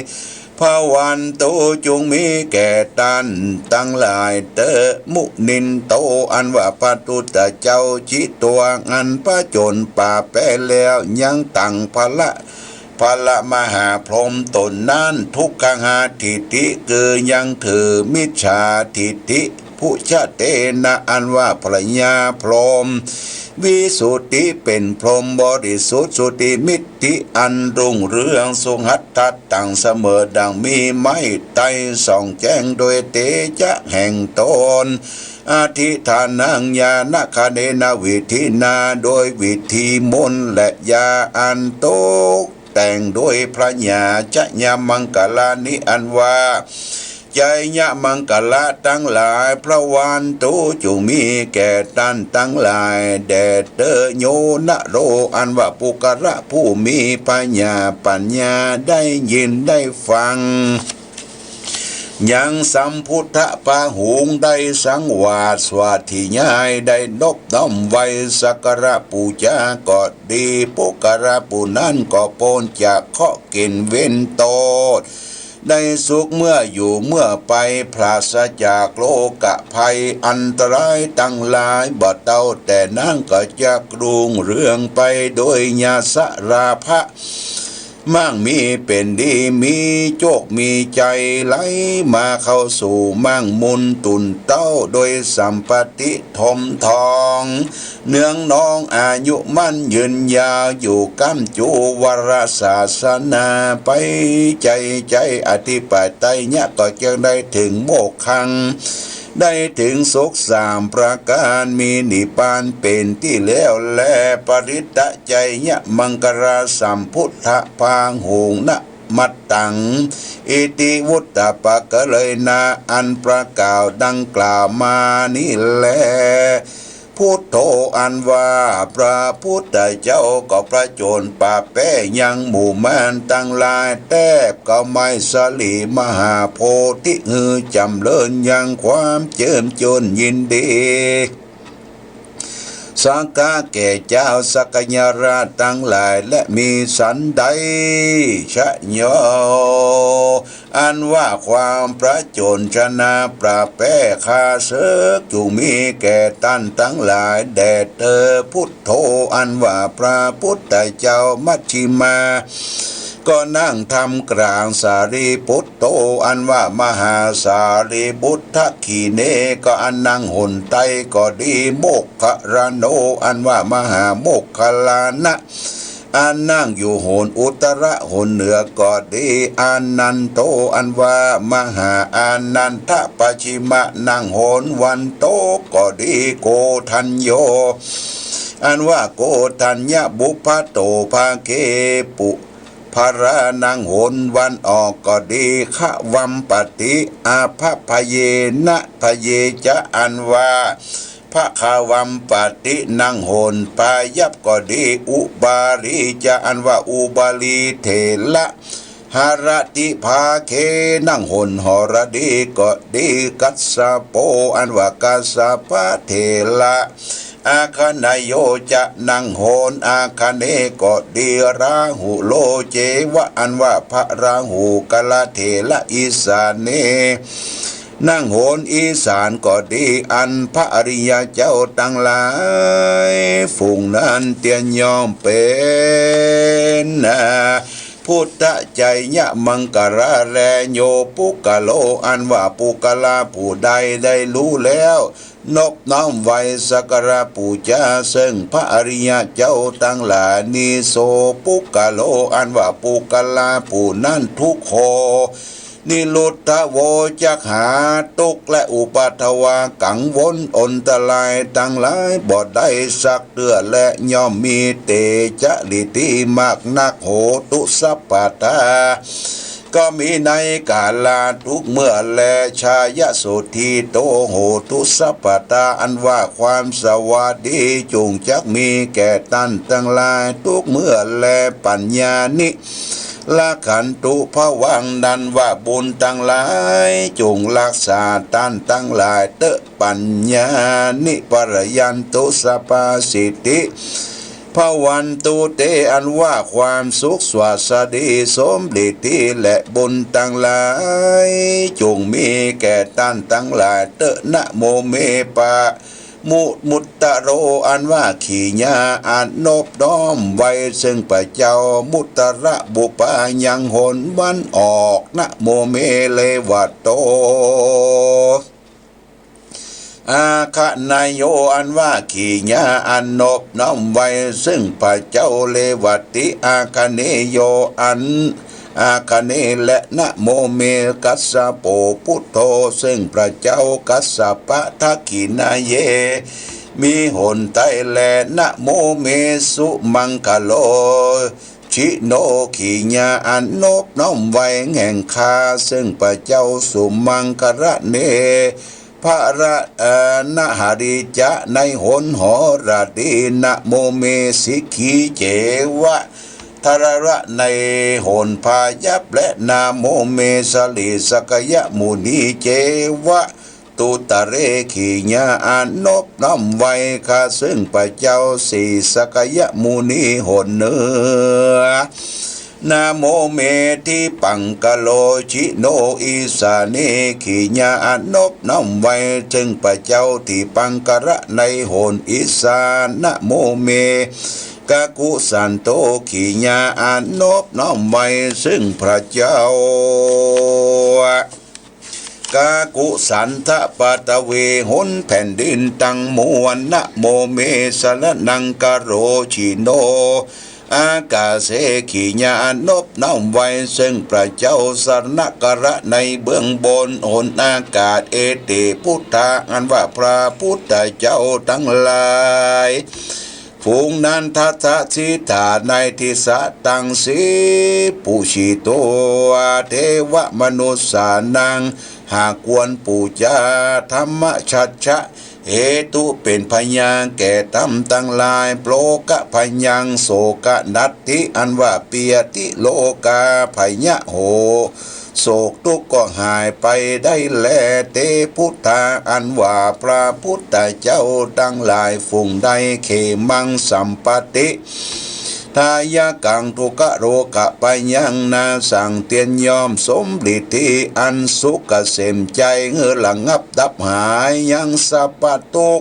ภวันตุจงมีแก่ท่านตั้งหลายเตอมุนินโตอันว่าพระพุทธเจ้าชิตัวอันพระจนป่าแป้แล้วยังตั้งพละมหาพรหมตนนั้นทุกขหาทิฏฐิคือยังถือมิจฉาทิฏฐิผู้ชาเตนะอันว่าพระญาพรหมวิสุทธิเป็นพรหมบริสุทธิ์สุติมิตติอันรุ่งเรืองทรงหัตถ์ตั้งเสมอดังมีไม้ไต่ส่องแจ้งโดยเตจะแห่งตนอธิฐานังญาณคเนนวิธีนาโดยวิธีมนต์และยาอันโตแต่งโดยพระญาจะญามังกลานิอันว่าใจยะมังกละตั้งหลายพระวันตุจุมีแก่ท่านตั้งหลายแด่เตโยนะโรอันว่าปุกระผู้มีปัญญาได้ยินได้ฟังยังสัมพุทธปาหุงได้สังวาสวาธิญายได้นบน้อมไว้สักการะปูจาก็ดีปุกระผู้นั้นก็โปนจากข้อกินเว้นโตด ได้สุขเมื่ออยู่เมื่อไปปราศจากโลกะภัยอันตรายตั้งหลายบ่เต้าแต่นั่งก็จะกรุงเรื่องไปโดยญาสราภะมั่งมีเป็นดีมีโจกมีใจไหลมาเข้าสู่มั่งมุนตุนเต้าโดยสัมปติทมทองเนืองน้องอายุมั่นยืนยาวอยู่ก้ำจูวรศาสนาไปใจอธิปไตยเนี่ยก็จะได้ถึงโมกขังได้ถึงสุขสามประการมีนิพพานเป็นที่แล้วแลปริตตะใจยะมังกราสัมพุทธพางหงนะมัตตังอิติวุตตะปะกะเลยนาอันประกล่าวดังกล่าวมานี่แลพุทโธอันว่าพระพุทธเจ้าก็ประโจนป่าแป้ยังหมู่มานตั้งหลายแทบก็ไม่สลีมหาโพธิหือจำเริญยังความเจิมจนยินดีสังฆาแก่เจ้าสักยราชตั้งหลายและมีสันใดชะโยอันว่าความประโจนชนะปราแป้คาเสกจูมีแก่ตั้นตั้งหลายแด่เธอพุทโธอันว่าพระพุทธเจ้ามัชฌิมาก็นั่งทำกลางสารีปุตโตอันว่ามหาสารีบุตรขีเนก็อันนั่งหนไตก็ดีโมกขรโนอันว่ามหาโมกขลานะอันนั่งอยู่โหนอุตระโหนเหนือก็ดีอานันโตอันว่ามหาอานันทปัจฉิมะนั่งโหนวันโตก็ดีโกทัญโยอันว่าโกทัญญบุพโตภาเกปุพารานังโหนวันออกก็ดีขะวัมปติอาภพเยนะพเยจะอันว่าพระคาวัมปตินังโหนปายับก็ดีอุบาลีจะอันว่าอุบาลีเถระหารติภาเคนังโหนหรดีก็ดีกัสสะโปอันว่ากัสสะปะเถระอาคานายโยจะนังโหนอาคาเนก็ดีราหุโลเจวะอันว่าพระราหูกลเถระอีสานเนนั่งโหนอีสานก็ดีอันพระอริยเจ้าตั้งหลายฝูงนั้นเตียนยอมเป็นพุทธใจยะมังกราแลโยปุกะโลอันว่าปุกะลาผู้ใดได้รู้แล้วนบน้อมไว้สักการะปูชาซึ่งพระอริยเจ้าตั้งหลายนิโสปุกะโลอันว่าปุกะลาผู้นั้นทุกโขนิลุตทะโวจักหาตุกและอุปัทวากังวลอนตรายตั้งหลายบ่ได้สักเดือและย่อมมีเตจะลิติมากนักโหตุสัพพตาก็มีในกาลาทุกเมื่อแลชายสุธีโตโหตุสัพพตาอันว่าความสวัสดีจงจักมีแก่ตั้นทั้งหลายทุกเมื่อแลปัญญานิละขันตุภวังดันว่าบุญตั้งหลายจงรักษาตั้นตั้งหลายเตะปัญญานิปรยันตุสปาสิติภวันตุเตอันว่าความสุขสวัสดีสมฤทธิและบุญตั้งหลายจงมีแก่ตั้นตั้งหลายเตะนะโมเมปะมุตตะโรอันว่าขี่ญาอันนบน้อมไว้ซึ่งพระเจ้ามุตตระบุปายังหนวันออกนะโมเมเลวัตโตอาคานายโยอันว่าขี่ญาอันนบน้อมไว้ซึ่งพระเจ้าเลวัติอาคาเนโยอันอาคาเนและนะโมเมกัสสะโปพุทโธซึ่งพระเจ้ากัสสะปะทักขินาเยมีหนไตแลนะโมเมสุมังคโลชิโนขีญาอันนบน้อมไว้แห่งคาซึ่งพระเจ้าสุมังคระเนพระระนะหาริจะในหนหรดีนะโมเมสิกีเจวะทรระในโหนพายับและนาโมเมสลิสกยมุนีเจวะตุตะเรขีญาอานบน้อมไว้ข้าซึ่งพระเจ้าสี่สกยมุนีโหนเนื้อ นะโมเมทิปังกะโลชิโนอิสาเนขีญาอนบน้อมไว้ถึงพระเจ้าที่ปังกระในโหนอิสานนะโมเมกะกุสันโตขีญาอนบน้อมไว้ซึ่งพระเจ้ากากุสันทะปะตะเวหนแผ่นดินตั้งมวลนะโมเมสระนังกะโรชิโนอากาเสขีญาอนบน้อมไว้ซึ่งพระเจ้าสรณกระในเบื้องบนหนอากาศเอเตพุทธาอันว่าพระพุทธเจ้าทั้งหลายฝูงนั้นทัตสิธาในทิสะตังสีปุชิโตเทวมนุสสานังหากควรปูจาธรรมชัชชะเหตุเป็นพยานแก่ธรรมตั้งหลายโปรกะพยังโสกะนัตติอันว่าเปียติโลกาพยะโหโศกทุกข์ก็หายไปได้แลเตพุทธาอันว่าพระพุทธเจ้าตั้งหลายฝูงใดเขมังสัมปติทายากังทุกะโรกะไปยังนาสั่งเตียนยอมสมฤทธิอันสุขเกษมใจเงือหลังงับดับหายยังสัพพทุก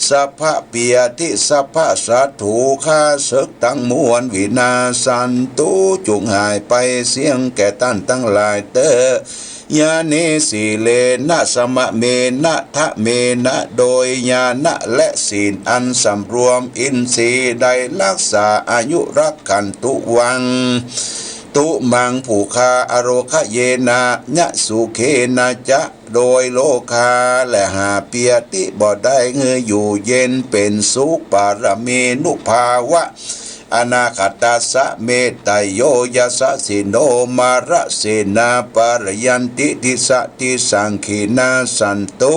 สัพพะเปียทิสัพพะสัตถูข้าศึกตั้งมวลวินาสันตุจุงหายไปเสียงแก่ท่านตั้งหลายเตอยาเนสีเลนะสมะเมนะทะเมนะโดยญาณะและศีลอันสำรวมอินทรีย์ได้รักษาอายุรักขันตุวังตุมังผูคาอโรคะเยนะญะสุเคนะจะโดยโลคาและหาเปียติบ่ได้เงยอยู่เย็นเป็นสุขปารมีนุภาวะอนาคตัสสะเมตไตโยยัสสะสิโนมาระเสนาปารยันติทิสะติสังขีนาสันตุ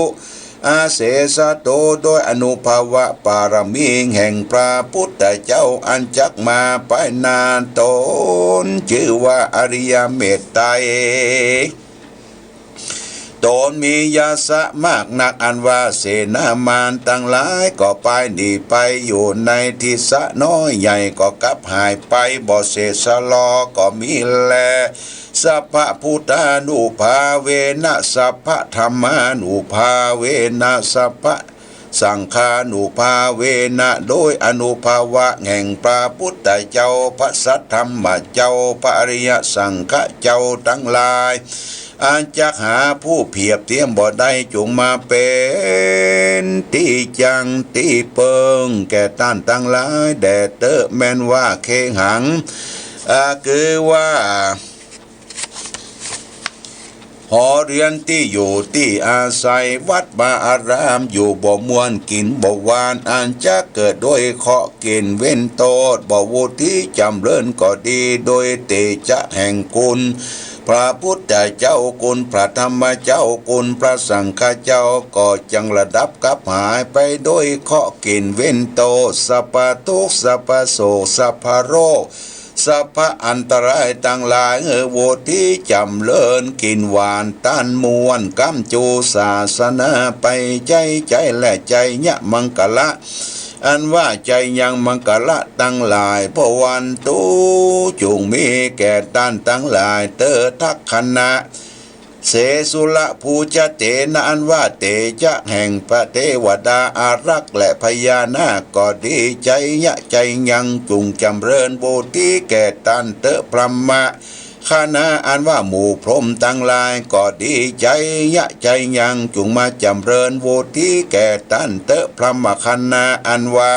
อาเสสะโตโดยอนุภาวะปารมีแห่งพระพุทธเจ้าอันจักมาไปนานตนชื่อว่าอริยเมตไตรตนมียาสะมากนักอันว่าเสนามานตั้งหลายก็ไปหนีไปอยู่ในทิศน้อยใหญ่ก็กลับหายไปบ่เสสลอก็มีแลสัพพะพุทธานุภาเวนะสัพพะธรรมานุภาเวนะสัพพะสังฆานุภาเวนะโดยอนุภาวะแห่งพระพุทธเจ้าพระสัทธรรมเจ้าพระอริยสังฆเจ้าทั้งหลายอันจักหาผู้เพียบเทียมบ่ได้จงมาเป็นที่จังที่เปิงแก่ท่านทั้งหลายแด่เตอแม่นว่าเคหังคือว่าหอเรียนที่อยู่ที่อาศัยวัดบาอารามอยู่บ่มวนกินบ่วานอันจะเกิดโดยเคาะกินเว้นโตดบ่วุฒิจำเริญก็ดีโดยเตจะแห่งคุณพระพุทธเจ้าคุณพระธรรมเจ้าคุณพระสังฆเจ้าก็จังระดับกับหายไปโดยเคาะกินเว้นโตสัพพทุกข์สัพพโศกสัพพโรคสัพพะอันตรายต่างหลายโวที่จำเลินกินหวานต้านมวลกำจูศาสนาไปใจและใจยะมังกละอันว่าใจยังมังกละตั้งหลายพวันตุจุงมีแก่ท่านตั้งหลายเตอทักขณะเสสุละภูจเตนะอันว่าเตจะแห่งพระเทวดาอารักษ์และพญานาคก็ดีใจยะใจยังจุงจำเริญโบทีแก่ท่านเตอพรหมะคณะอันว่าหมู่พรหมตั้งหลายก็ดีใจยะใจยังจุงมาจำเริญโบทีแก่ท่านเตอพรหมคณะอันว่า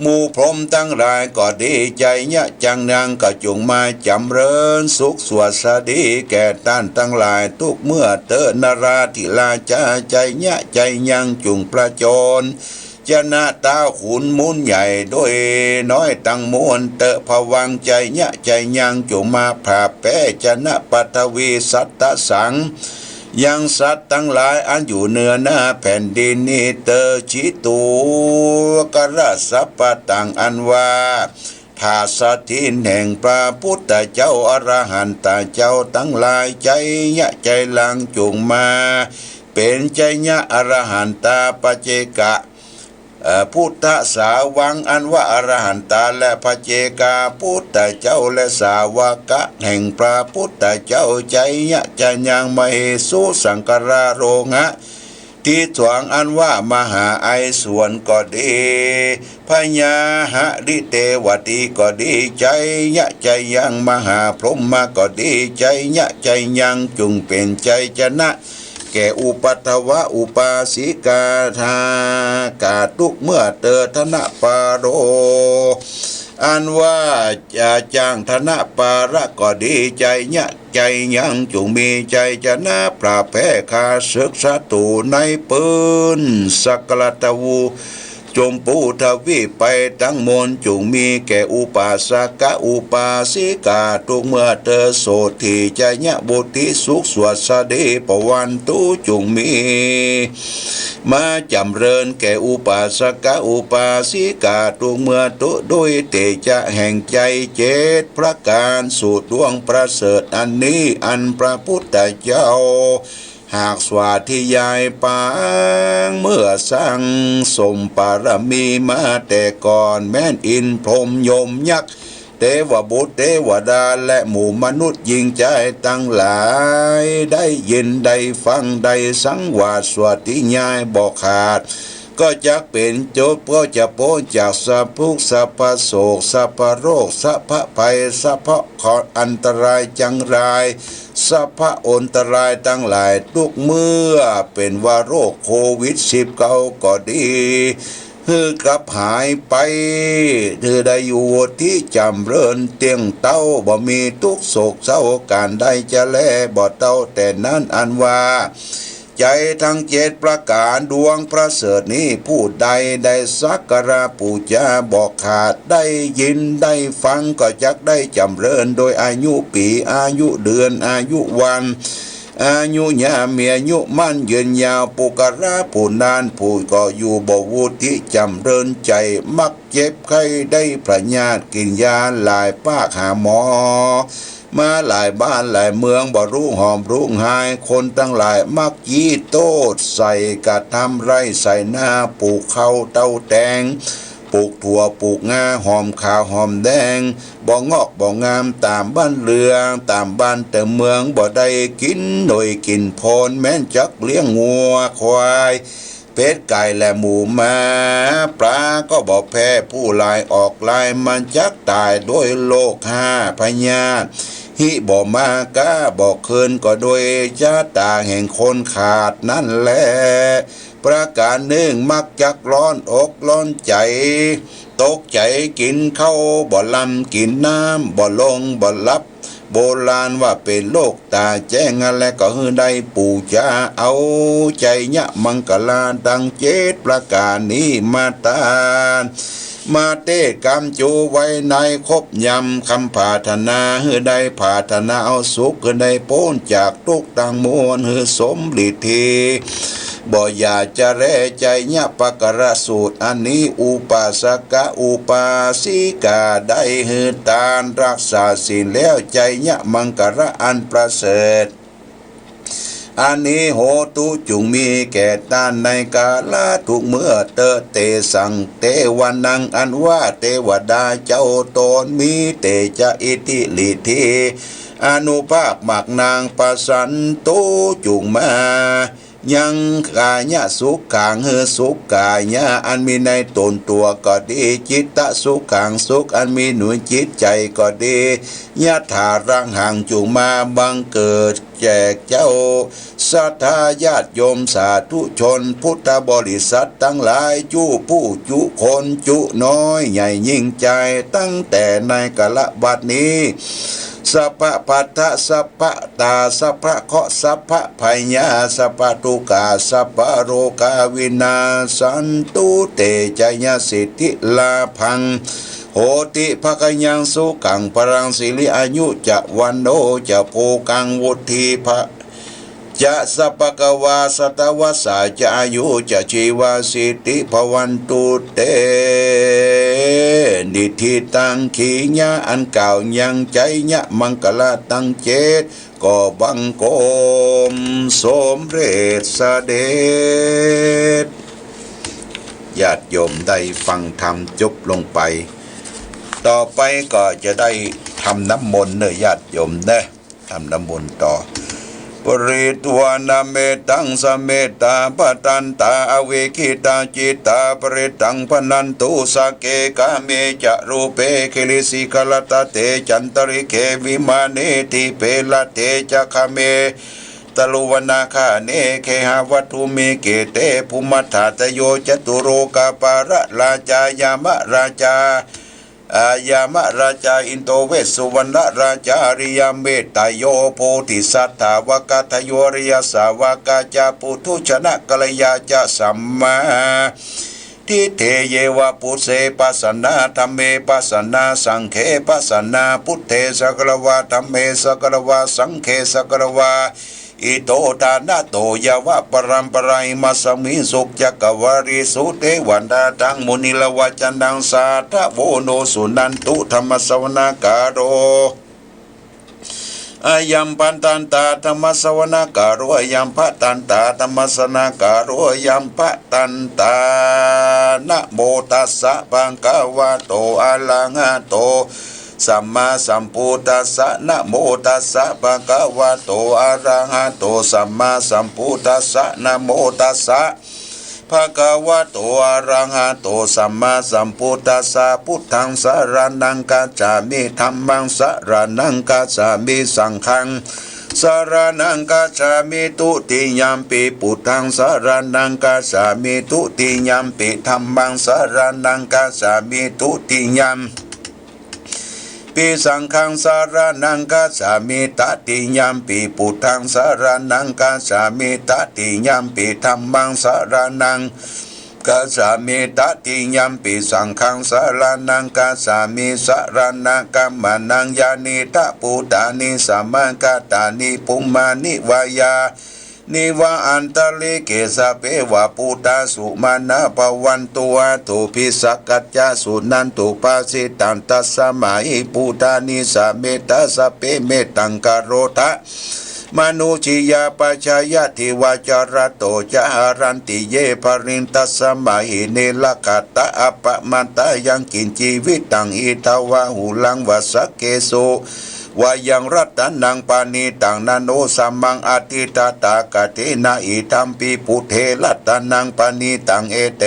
หมู่พรหมตั้งหลายก็ดีใจยะจังนังก็จงมาจำเริญสุขสวัสดีแก่ท่านทั้งหลายทุกเมื่อเตอนราธิราชาใจยะใจยังจุงประโจรจนะตาขุนมุนใหญ่โดยน้อยตั้งมวลเตอภวังใจยะใจยังจุงมาผ่าแป้จนะปัทวีสัตตสังยังสัตว์ทั้งหลายอันอยู่เหนือหน้าแผ่นดินนี้เตอชิตูกระสัพพตังอันว่าภาสถินแห่งพระพุทธเจ้าอรหันตเจ้าทั้งหลายใจยะใจลังจุงมาเป็นใจยะอรหันตปัจเจกะ พุทธสาวังอันว่าอรหันตาและพระเจกาพุทธเจ้าและสาวกะแห่งพระพุทธเจ้าใจยะจะยังมเหสุสังกราโรงะที่ถวงอันว่ามหาไอส่วนก็ดีพญาหะดิเตวตีก็ดีใจยะใจยังมหาพรหมก็ดีใจยะใจยังจุงเป็นใจชนะแก่อุปัฏฐวะอุปาสิกาธากาตุกเมื่อเตธนะปาโรอันว่าจะจางธนะปาระก็ดีใจยะใจยังจุงมีใจชนะพระแพ้คาศึกศัตรูในปืนสักลตวูจมปูทวีไปตั้งมนจุงมีแก่อุปาสกะอุปาสิกาทุกเมื่อเธอโสทีใจยะบุติสุขสวดสดีปวันตุจุงมีมาจำเริญแก่อุปาสกะอุปาสิกาทุกเมื่อตุด้วยเตจะแห่งใจเจตพระการสูตรดวงประเสริฐอันนี้อันพระพุทธเจ้าหากสวาธิยายปางเมื่อสร้างสมปารมีมาแต่ก่อนแม่นอินพรหมยมยักษ์เทวบุตรเทวดาและหมู่มนุษย์ยิงใจตั้งหลายได้ยินได้ฟังได้สังวาสสวาธิยายบอกขาดก็จะเป็นโจทย์ก็จะพ้นจากสัพพุสัพพโศกสัพพโรคสัพพภัยสัพพขออันตรายจังไรสัพพะอันตรายตั้งหลายทุกเมื่อเป็นว่าโรคโควิด-19 ก็ดีคือกลับหายไปเธอได้อยู่ที่จำเริญเตียงเต้าบ่มีทุกโศกเศร้าการได้จะแลบ่เต้าแต่นั้นอันว่าใจทั้ง7ประการดวงประเสริฐนี้ผู้ใดได้สักการะปูชาบอกขาดได้ยินได้ฟังก็จักได้จำเริญโดยอายุปีอายุเดือนอายุวันอายุยาเมียอายุมั่นยืนยาวปุกระผู้นานผู้ก็อยู่บ่วุฒิจำเริญใจมักเจ็บไข้ได้พระญาติกินยาหลายปากหาหมอมาหลายบ้านหลายเมืองบ่รู้หอมรู้หายคนตั้งหลายมักยี่โตดใส่กะทำไรใส่หน้าปลูกข้าวเต้าแตงปลูกถั่วปลูกงาหอมขาวหอมแดงบ่งอกบ่งามตามบ้านเรืองตามบ้านแต่เมืองบ่ได้กินโดยกินโพนแม้นจักเลี้ยงงัวควายเป็ดไก่และหมูม้าปลาก็บ่แพ้ผู้ลายออกลายมันจักตายด้วยโรค5พยาธิหิบ่มากะบ่เคินก็โดยชะตาแห่งคนขาดนั่นแหละประการหนึ่งมักจักร้อนอกร้อนใจตกใจกินข้าวบ่ลำกินน้ำบ่ลงบ่ลับโบราณว่าเป็นโรคตาแจ้งอะไรก็ฮือได้ปู่จาเอาใจยะมังกลาดัง7ประการนี้มาตานมาเตกรรมจูไว้ในคบยำคำปรารถนาฮือได้ปรารถนาเอาสุขฮือได้พ้นจากทุกข์ต่างมวลฮือสมฤทธิบ่อยากจะแร่ใจยะปะกระสูตรอันนี้อุปาสกะอุปาสิกาได้ฮือตานรักษาศีลแล้วใจยะมังกระอันประเสริฐอันนี้โหตุจุงมีแก่ตานในกาลทุกเมื่อเตสังเตวันนังอันว่าเทวดาเจ้าตนมีเตจะอิติลิธิอนุภาคมักนางประสันตุจุงมายังกายะสุขขังเฮสุขกายะอันมีในตนตัวก็ดีจิตตสุขขังสุขอันมีหนุนจิตใจก็ดียะถารังหังจุมาบังเกิดแจกเจ้าศรัทธาญาติโยมสาธุชนพุทธบริษัททั้งหลายจูผู้จุคนจุน้อยใหญ่ยิ่งใจตั้งแต่ในกาลบัดนี้สัพพะปัฏฐะสัพพะตาสัพพะเคาะสัพพะภัยญาสัพพะทุกขาสัพพะโรกาวินาสันตุเตจยสิทธิลาภังโหติภคยังสุขังปรังสิริอายุจะวันโนจะโภกังวุฒิภะจะสัพพกวาสตวสาจะอายุจะชีวาสิทธิภวันตุเตนิทิตังขีญะอันเก่ายังใจญะมังกลาตั้ง7ก็บังโกมสมเร็จเสด็จ ญาติโยมได้ฟังธรรมจบลงไปต่อไปก็จะได้ทำน้ำมนต์เนอะญาติโยมนะทำน้ำมนต์ต่อปริตวานาเมตังสเมตาปตันตาอเวคิตาจิตาปริตังพนันตุสเกกาเมจะรูเปคิลิสิกลตเตจันตริเควิมาเนติเปลเตจะคเมตลุวนาคาเนเคหาวัตุเมเกเตภูมัฏฐาตโยจตุโรกาปาระราชายามะราชายามะราชาอินโตเวสสุวรรณราชาริยเมตตโยโพธิสัตถาวกาทโยริยสาวกาจาปุถุชนะกัลยาจะสัมมาทิเทเยวะปุเสปัสสนาธรรมเมปัสสนาสังเขปัสสนาพุทเทสกลวาธรรมเมสกลวาสังเขสกลวาอิโตทานะโตยาวะปรัมปรายมัสมิสุขจักวาริสุเทวันดาตังมุนิลวจันดังสาทะโบโนสุนันตุธรรมสวนากาโรอายัมปันตันตาธรรมสวนากาโรอายัมปะตันตาธรรมสวนากาโรอายัมปะตันตานะโมตัสสะภะคะวะโตอะระหะโตสัมมาสัมพุทธัสสะนะโมตัสสะภะคะวะโตอะระหะโตสัมมาสัมพุทธัสสะนะโมตัสสะภะคะวะโตอะระหะโตสัมมาสัมพุทธัสสะพุทธังสรณังกัจฉามิธัมมังสรณังกัจฉามิสังฆังสรณังกัจฉามิตุติยัมปิพุทธังสรณังกัจฉามิตุติยัมปิธัมมังสรณังกัจฉามิตุติยัมปิสังฆังสารนังกัจฉามิตติยัมปิพุทธังสารนังกัจฉามิตติยัมปิธัมมังสารนังกัจฉามิตติยัมปิสังฆังสารนังกัจฉามิสารนังกัมมานังยานิตะปุตตานิสัมมากัตตานิภุมมานิวายานิวะอันตะลิเกสะเปวะปุตตาสุมานะปวันตัวตุภิสักกัจจสุนันตุปัสสิตันตัสสมาหิปุตตานิสะเมตตาสะเปเมตังกโรทะมนุชิยาปัจจายทิวาจารโตจารันติเยภรินตัสสมาหิเนลกัตตะอัปปมันตายังกินชีวิตังอิทาวะหุลังวะสักเกโสวายังรัตนังปานิตังนาโนสัมมังอติตาตากะเทนะอิธัมปิพุเทรัตนังปานิตังเอเต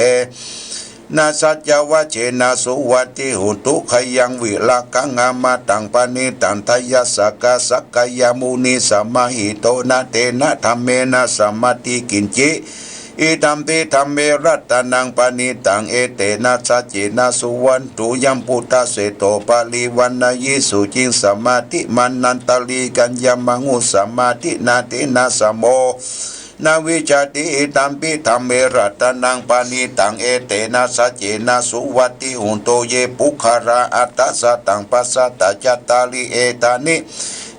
นาสัจจวะเจนะสุวัติหุตุขยังวิลากังอามาตังปานิตังทายสกะสักกายมุนีสัมมาหิโตนะเตนะธัมเมนะสัมมาติกินจิอิตัมปิธัมเมรัตนังปานิตังเอเตนะสัจเจนะสุวันตุยัมพุทธเสโตปาลิวันนายิสุจิงสมาธิมันนันตลีกัญญมังุสมาธินาเตนะสมโมนาวิจติอิตัมปิธัมเมรัตนังปานิตังเอเตนะสัจเจนะสุวัติหุนโตเยปุคาราอัตตสะตังปัสสะตะจัตตาลิเอตานิ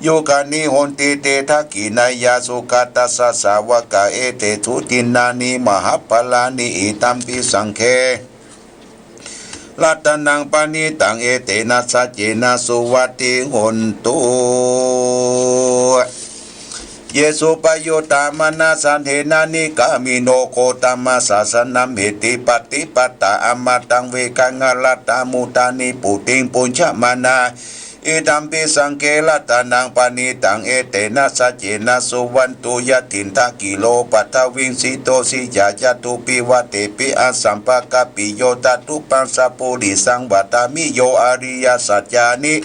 โยกานิหนติเตทักขินายาสุกัตตสสาวกะเอเตทุตินานิมหาปลานิอิตัมปิสังเครัตนังปานิตังเอเตนะสัจเจนะสุวัติหนตุเยสุปโยตามนาสันเทนานิกามิโนโคตามาสาสนัมเหติปฏิปตาอมาตังเวกังลัตตามุตานิปุติงปุญชมานาอิตัมปิสังเกลตานังปานิตังเอเตนะสัจเจนะสุวันตุยตินทากิโลปัตวิงสิโตสิยาจตุปิวะเตปิอาสัมปะกะปิโยตตุปังสะปุริสังวัตามิโยอริยสัจจานิ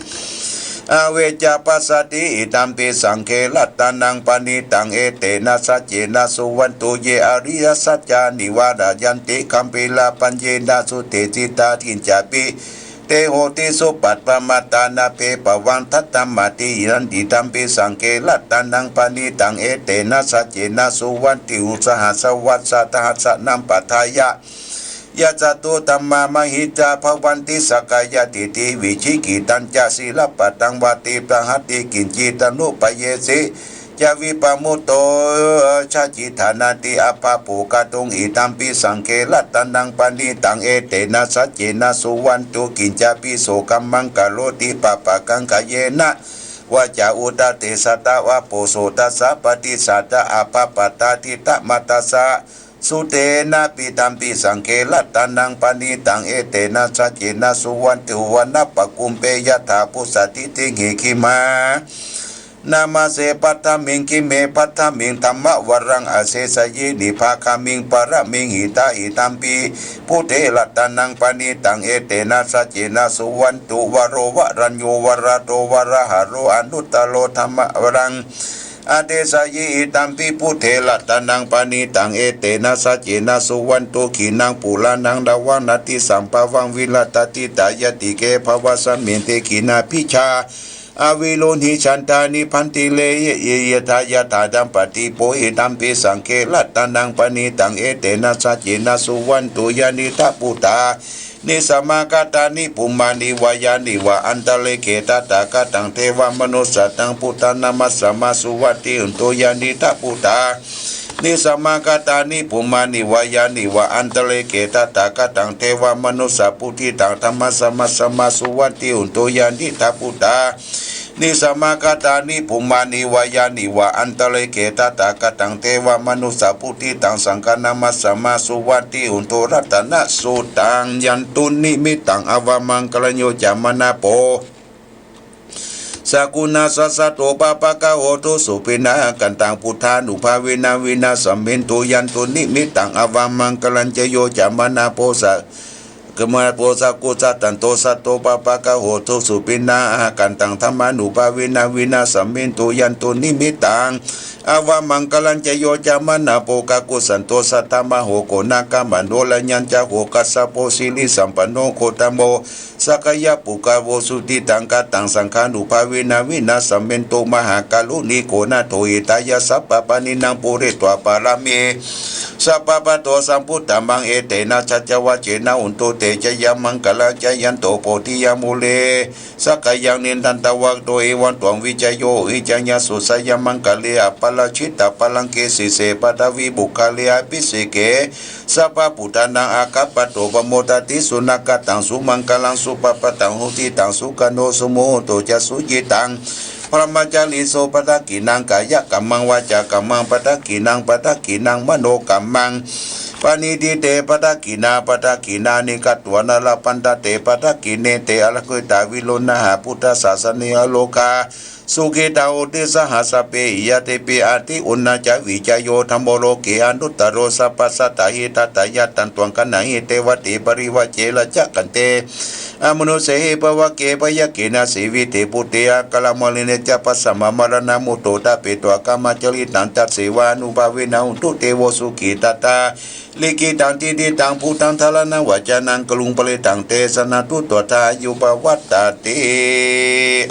อเวจาปัสสติอิตัมปิสังเคลัตตานังปานิตังเอเตนะสัจเจนะสุวันตุเยอริยสัจจานิวารายันติคัมปิลาปัญเยนะสุเตจิตาทินจาปิเตโหติสุปัตปมาตานาเพปวังทัตตมติยันติตัมปิสังเคลัตตานังปานิตังเอเตนะสัจเจนะสุวันติอุสหัสวัสสะทหัสสะนัมปัฏฐายะยะจตุตัมมามหิจาภวันติสกายติติวิชิกิตัญจศีลปตังวาติประหัตติกินจิตานุปเยสิจาวิปมุตโตชาจิธานาติอภาปุกตุงอิตัมปิสังเคลัตตานังปานิตังเอเตนะสัจเจนะสุวันตุกินจาปิโสกัมมังกะโลติปะปะกังกะเยนะวะจาอุตเตสตะวะโปโสตัสสะปฏิสัตตะอภาปตาทิตะมัตตสะ สุเตนะปิตัมปิสังเกลัตตานังปณิตังเอเตนะสัจเจนะสุวันตุวันนะปะกุมเปยถาปุสติติหิคิมานามาเสปัตตมิงกิเมปัตตมิงธรรมวรังอาเสสยินิภาคามิงปะระมิงหิตาอิตัมปีพุเทลัตตานังปณิตังเอเตนะสัจเจนะสุวันตุวโรวรัญโยวราโตวรหะโรอนุตตโลธรรมวรังอาเดสยิอิตัมปิพุเทลัตตานังปณิตังเอเตนะสัจเจนะสุวันตุขีนังปุลานังดาวังนาติสัมปะวังวิลตติตายติเกภวสัมเมเตขีนาพิชาอวิโลหิฉันตานิพันติเลเยทายาตาดัมปฏิโปหิตัมปิสังเกลัตตานังปณิตังเอเตนะสัจเจนะสุวันตุยานิทัปุตานิสมากตานิปุมานิวายานิวะอันตะเลเกตตากตังเทวมนุสสัตังพุทธานามัสสมาสุวัติอุนโตยานิทัปุตานิสมากตานิปุมานิวายานิวะอันตะเลเกตตากตังเทวมนุสสปุติตังธรรมสมัสสมาสุวัติอุนโตยานิทัปุตานิสมากตานิปุมานิวายานิวะอันตะเลเกตตากตังเทวมนุสสปุติตังสังฆนามัสสมาสุวัติอุนโตรัตนะสุตังยันตุนิมิตังอวมังกลโยจามนาโปสักุณาสัสสะโตปะปะกะโหตุสุปินะกันตังพุทธานุภาเวนะวินาสัมเมนตุยันตุนิมิตังอวมังกลัญจโยจามนาโปสะกมะโปสะกุสัตตันโตสัตโตปะปะกะโหตุสุปินะกันตังธรรมานุภาเวนะวินาสัมเมนตุยันตุนิมิตังอวมังกลัญจโยจามนาโปกะกุสันโตสัตตมะโหโกนากะมโนละญัญจโหกัสสะโพสิลิสัมปันโนโคตโมสักยะปุกะโวสุติตังกะตังสังฆานุภาเวนะวินาสัมเมนโตมหากาลุนิโกนาโทอิตายะสัพพะปะนินังปุเรตวะปารามีสัพพะปะโตสัมพุทธัมมังเอเตนะชัจจวะเจนะอุนโตเตจยมังกะละจยันโตโพธิยามุเลสักยังนินทันตวักโตเอวันตวงวิจโยอิจัญญสุสยมังกะเลอปะละชิตาปะลังเกสิเสปะทวีบุคาเลอภิเสเกสัพพะพุทธานังอาคัปปะโตปะโมตติสุนักตังสุมังกลังสุปปะตังหุติตังสุกโนสุโมโตจะสุจิตังพระมัจจาริโสปทกินังกายกัมมังวาจากัมมังปทกินังมโนกัมมังปานิติเตปทกินานิกัตวนาลปันตเตปทกิเนเตอลกุตาวิโลนะหาพุทธศาสนิอโลกาสุขิตาอุติสหัสเปยะเตปิอาติอุณาจวิจโยธรรมโลเกอนุตตโรสัพพสัตตหิตัตยะตันตวงกันไหนเทวติปริวะเจละจักกันเตอมนุเสหิปวะเกปยะเกนะสีวิเตปุเตอะกะละมลิเนจะปัสสมมรณะมุโตตะเปตวะกามจริตันตัสเสวานุภาเวนะอุตุเตโวสุขิตตาลิกิตังติติตังพุตังทลนะวจานังกลุงปะเลตังเตสนะตุตตายุปวัตตาเต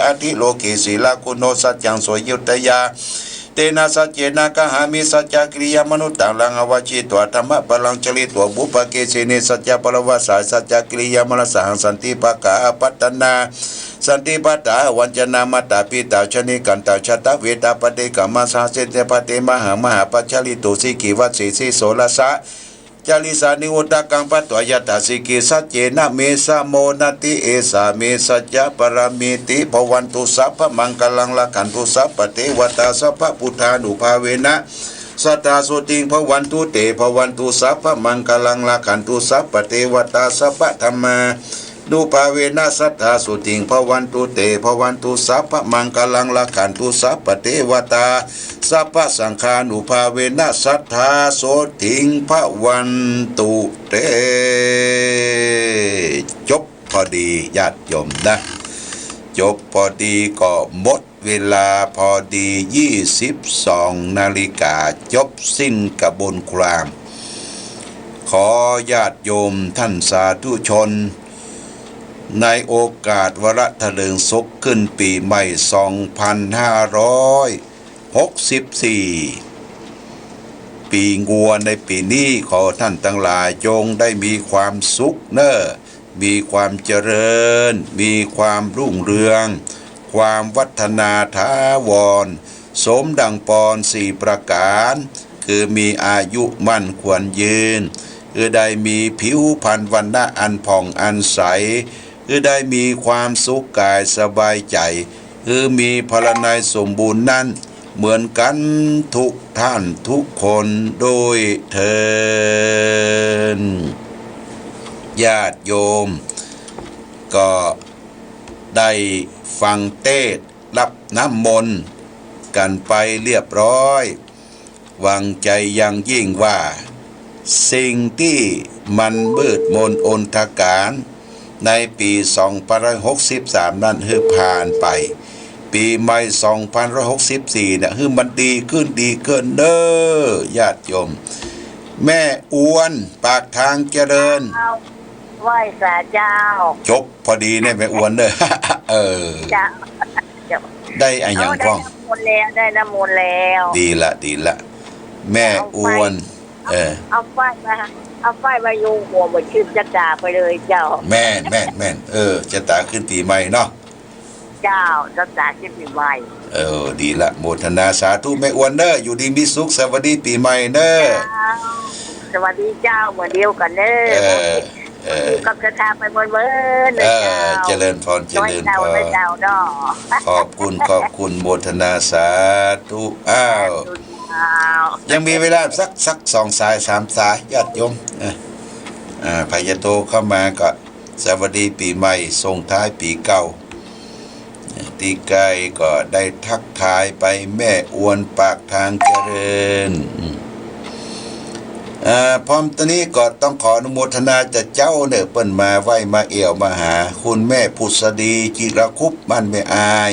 อธิโลกิศิลาคุโนสัจจังโสยุตยาเตนะสัจเจนะกะหามิสัจจกิริยามนุตังลังอวชิตวธรรมะปลังจริตวบุปเกเสเนสัจจปรวสาสัจจกิริยามนสหังสันติปะกะปัตตนาสันติปัตตาวัญจนามัตตาปิตาชนิกันตาชตเวตาปเตกะมัสสะเสเตปเตมหาปัจจลิตุสิกิวัตสิสิโสลสะจาริสานิอุตกังปัตตวยตาสิกิสัจเจนะเมสะโมนติเอสาเมสัจจะปรมิติภวันตุสัพพมังคลังละขันตุสัพพเทวตาสัพพพุทธานุภาเวนะสัตตาสุติงภวันตุเตภวันตุสัพพมังคลังละขันตุสัพพเทวตาสัพพธรรมานุภาเวนะสัทธาสุติงภวันตุเตภวันตุสัพพมังคลังละขันตุสัพพเทวตาสัพพสังฆานุภาเวนะสัทธาโสติงภวันตุเตจบพอดีญาติโยมนะจบพอดีก็หมดเวลาพอดี22 นาฬิกาจบสิ้นกระบวนความขอญาติโยมท่านสาธุชนในโอกาสวรเถลิงศกขึ้นปีใหม่2564ปีงัวในปีนี้ขอท่านทั้งหลายจงได้มีความสุขมีความเจริญมีความรุ่งเรืองความวัฒนาถาวรสมดังปอน4 ประการคือมีอายุมั่นควรยืนคือได้มีผิวพรรณวรรณะอันผ่องอันใสคือได้มีความสุขกายสบายใจคือมีพลานัยสมบูรณ์นั้น เหมือนกันทุกท่านทุกคนโดยเทินญาติโยมก็ได้ฟังเทศน์รับน้ำมนต์กันไปเรียบร้อยหวังใจอย่างยิ่งว่าสิ่งที่มันมืดมนอนทการในปี2563นั้นคือผ่านไปปีใหม่2564เนี่ยคือมันดีขึ้นเด้อญาติโยมแม่อ้วนปากทางเจริญไหว้สาเจ้าจบพอดีเนี่ยแม่อ้วนเด้อ จ้าได้อะไรอย่างพ้องได้น้ำมนต์แล้วดีละแม่อ้วนเอาไฟมาโยงหัวเหมือนชื่อจะจ่าไปเลยเจ้าแม่นจะตาขึ้นปีใหม่เนาะเจ้าจะจ่าขึ้นปีใหม่ดีละโมทนาสาธุแม่อ้วนเด้ออยู่ดีมีสุขสวัสดีปีใหม่เด้อสวัสดีเจ้าเหมือนเดียวกันเด้อกับกระทาไปเบิ่นๆเจริญพรขอบคุณโมทนาสาธุยังมีเวลาสัก2 สาย 3 สายญาติโยมพายโตเข้ามาก็สวัสดีปีใหม่ส่งท้ายปีเก่าตีไก่ก็ได้ทักทายไปแม่อ้วนปากทางเจริญพร้อมตอนนี้ก็ต้องขออนุโมทนาจากเจ้าเนี่ยเปิ้นมาไหว้มาเอี่ยวมาหาคุณแม่พุทธดีจิรคุปบ้านแม่อาย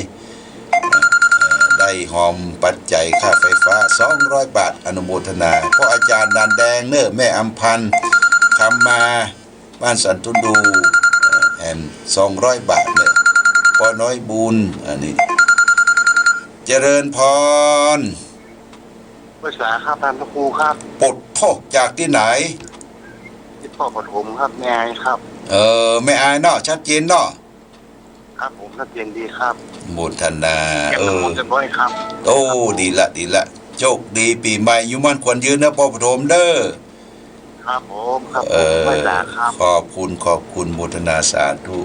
ได้หอมปัจจัยค่าไฟฟ้า200 บาทอนุโมทนาพ่ออาจารย์ดานแดงเน้อแม่อำพันธ์คำมาบ้านสันตุดู200 บาทเนี่ยพ่อน้อยบุญอันนี้เจริญพรภาษาครับท่านพระครูครับปดพ่อจากที่ไหนที่พ่อปฐมครับแม่อายครับแม่อายเนาะชัดเจนเนาะครับผมชัดเจนดีครับโมทนาจะบ่อยครับโอ้ดีละโชคดีปีใหม่อยู่มั่นควรยืนนะพ่อปฐมเด้อครับผมครับภาษาครับขอบคุณโมทนาสาธุ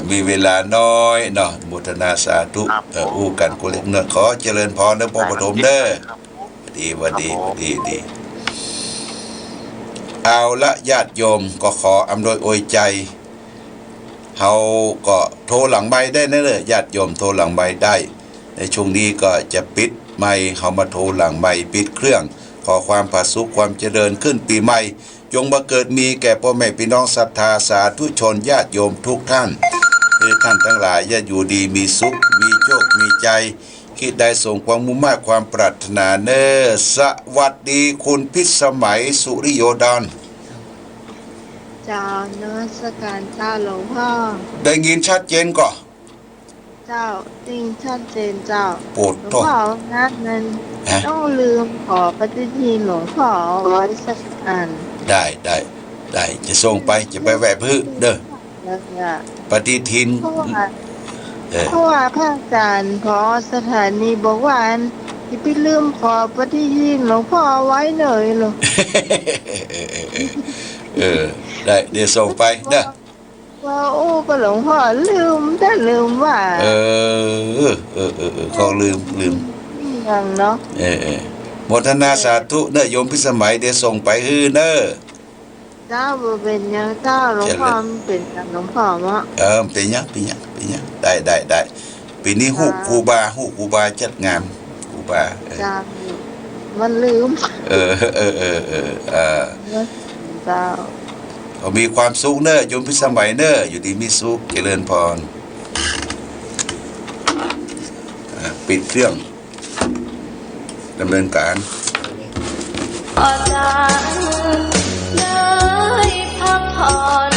มีเวลาน้อยเนาะโมทนาสาธุอู้กันกุเล็กเนื้อขอเจริญพรนะพ่อปฐมเด้อดีเอาละญาติโยมก็ขออำนวยอวยใจเฮาก็โทรหลังไมค์ได้นะญาติโยมโทรหลังไมค์ได้ในช่วงนี้ก็จะปิดไมค์เฮามาโทรหลังไมค์ปิดเครื่องขอความผาสุขความเจริญขึ้นปีใหม่จงบังเกิดมีแก่พ่อแม่พี่น้องศรัทธาสาธุชนญาติโยมทุกท่านท่านทั้งหลายอย่าอยู่ดีมีสุขมีโชคมีใจคิดได้ส่งความมุ่งมั่นความปรารถนาเน้อสวัสดีคุณพิสมัยสุริโยดอนเจ้านมัสการเจ้าหลวงพ่อได้ยินชัดเจนก่อเจ้าจริงชัดเจนเจ้าหลวงพ่อนัดนั้นต้องลืมขอปฏิทินหลวงพ่อไว้สักอันได้จะส่งไปจะไปแวะพื้นเด้อปฏิทินเพราะว่าพระอาจารย์ขอสถานีบอกว่าที่ไปลืมขอปฏิทินหลวงพ่อไว้หน่อยหรอได้เดี๋ยวส่งไปเด้อว่าโอ้ก็หลวงพ่อลืมว่าเขาลืมยังเนาะโมทนาสาธุเน้อโยมพิสมัยเดี๋ยวส่งไปฮือเน้อเจ้าเป็นยังเจ้าหลวงพ่อเป็นหลวงพ่อมะเป็นยังได้ปีนี้ฮู้ครูบาจัดงานครูบาจ้ามันลืมเจ้าเขามีความสุขเน้อโยมพิสมัยเน้ออยู่ดีมีสุขเจริญพรปิดเครื่องดำเนินการอาจารย์ได้พักผ่อน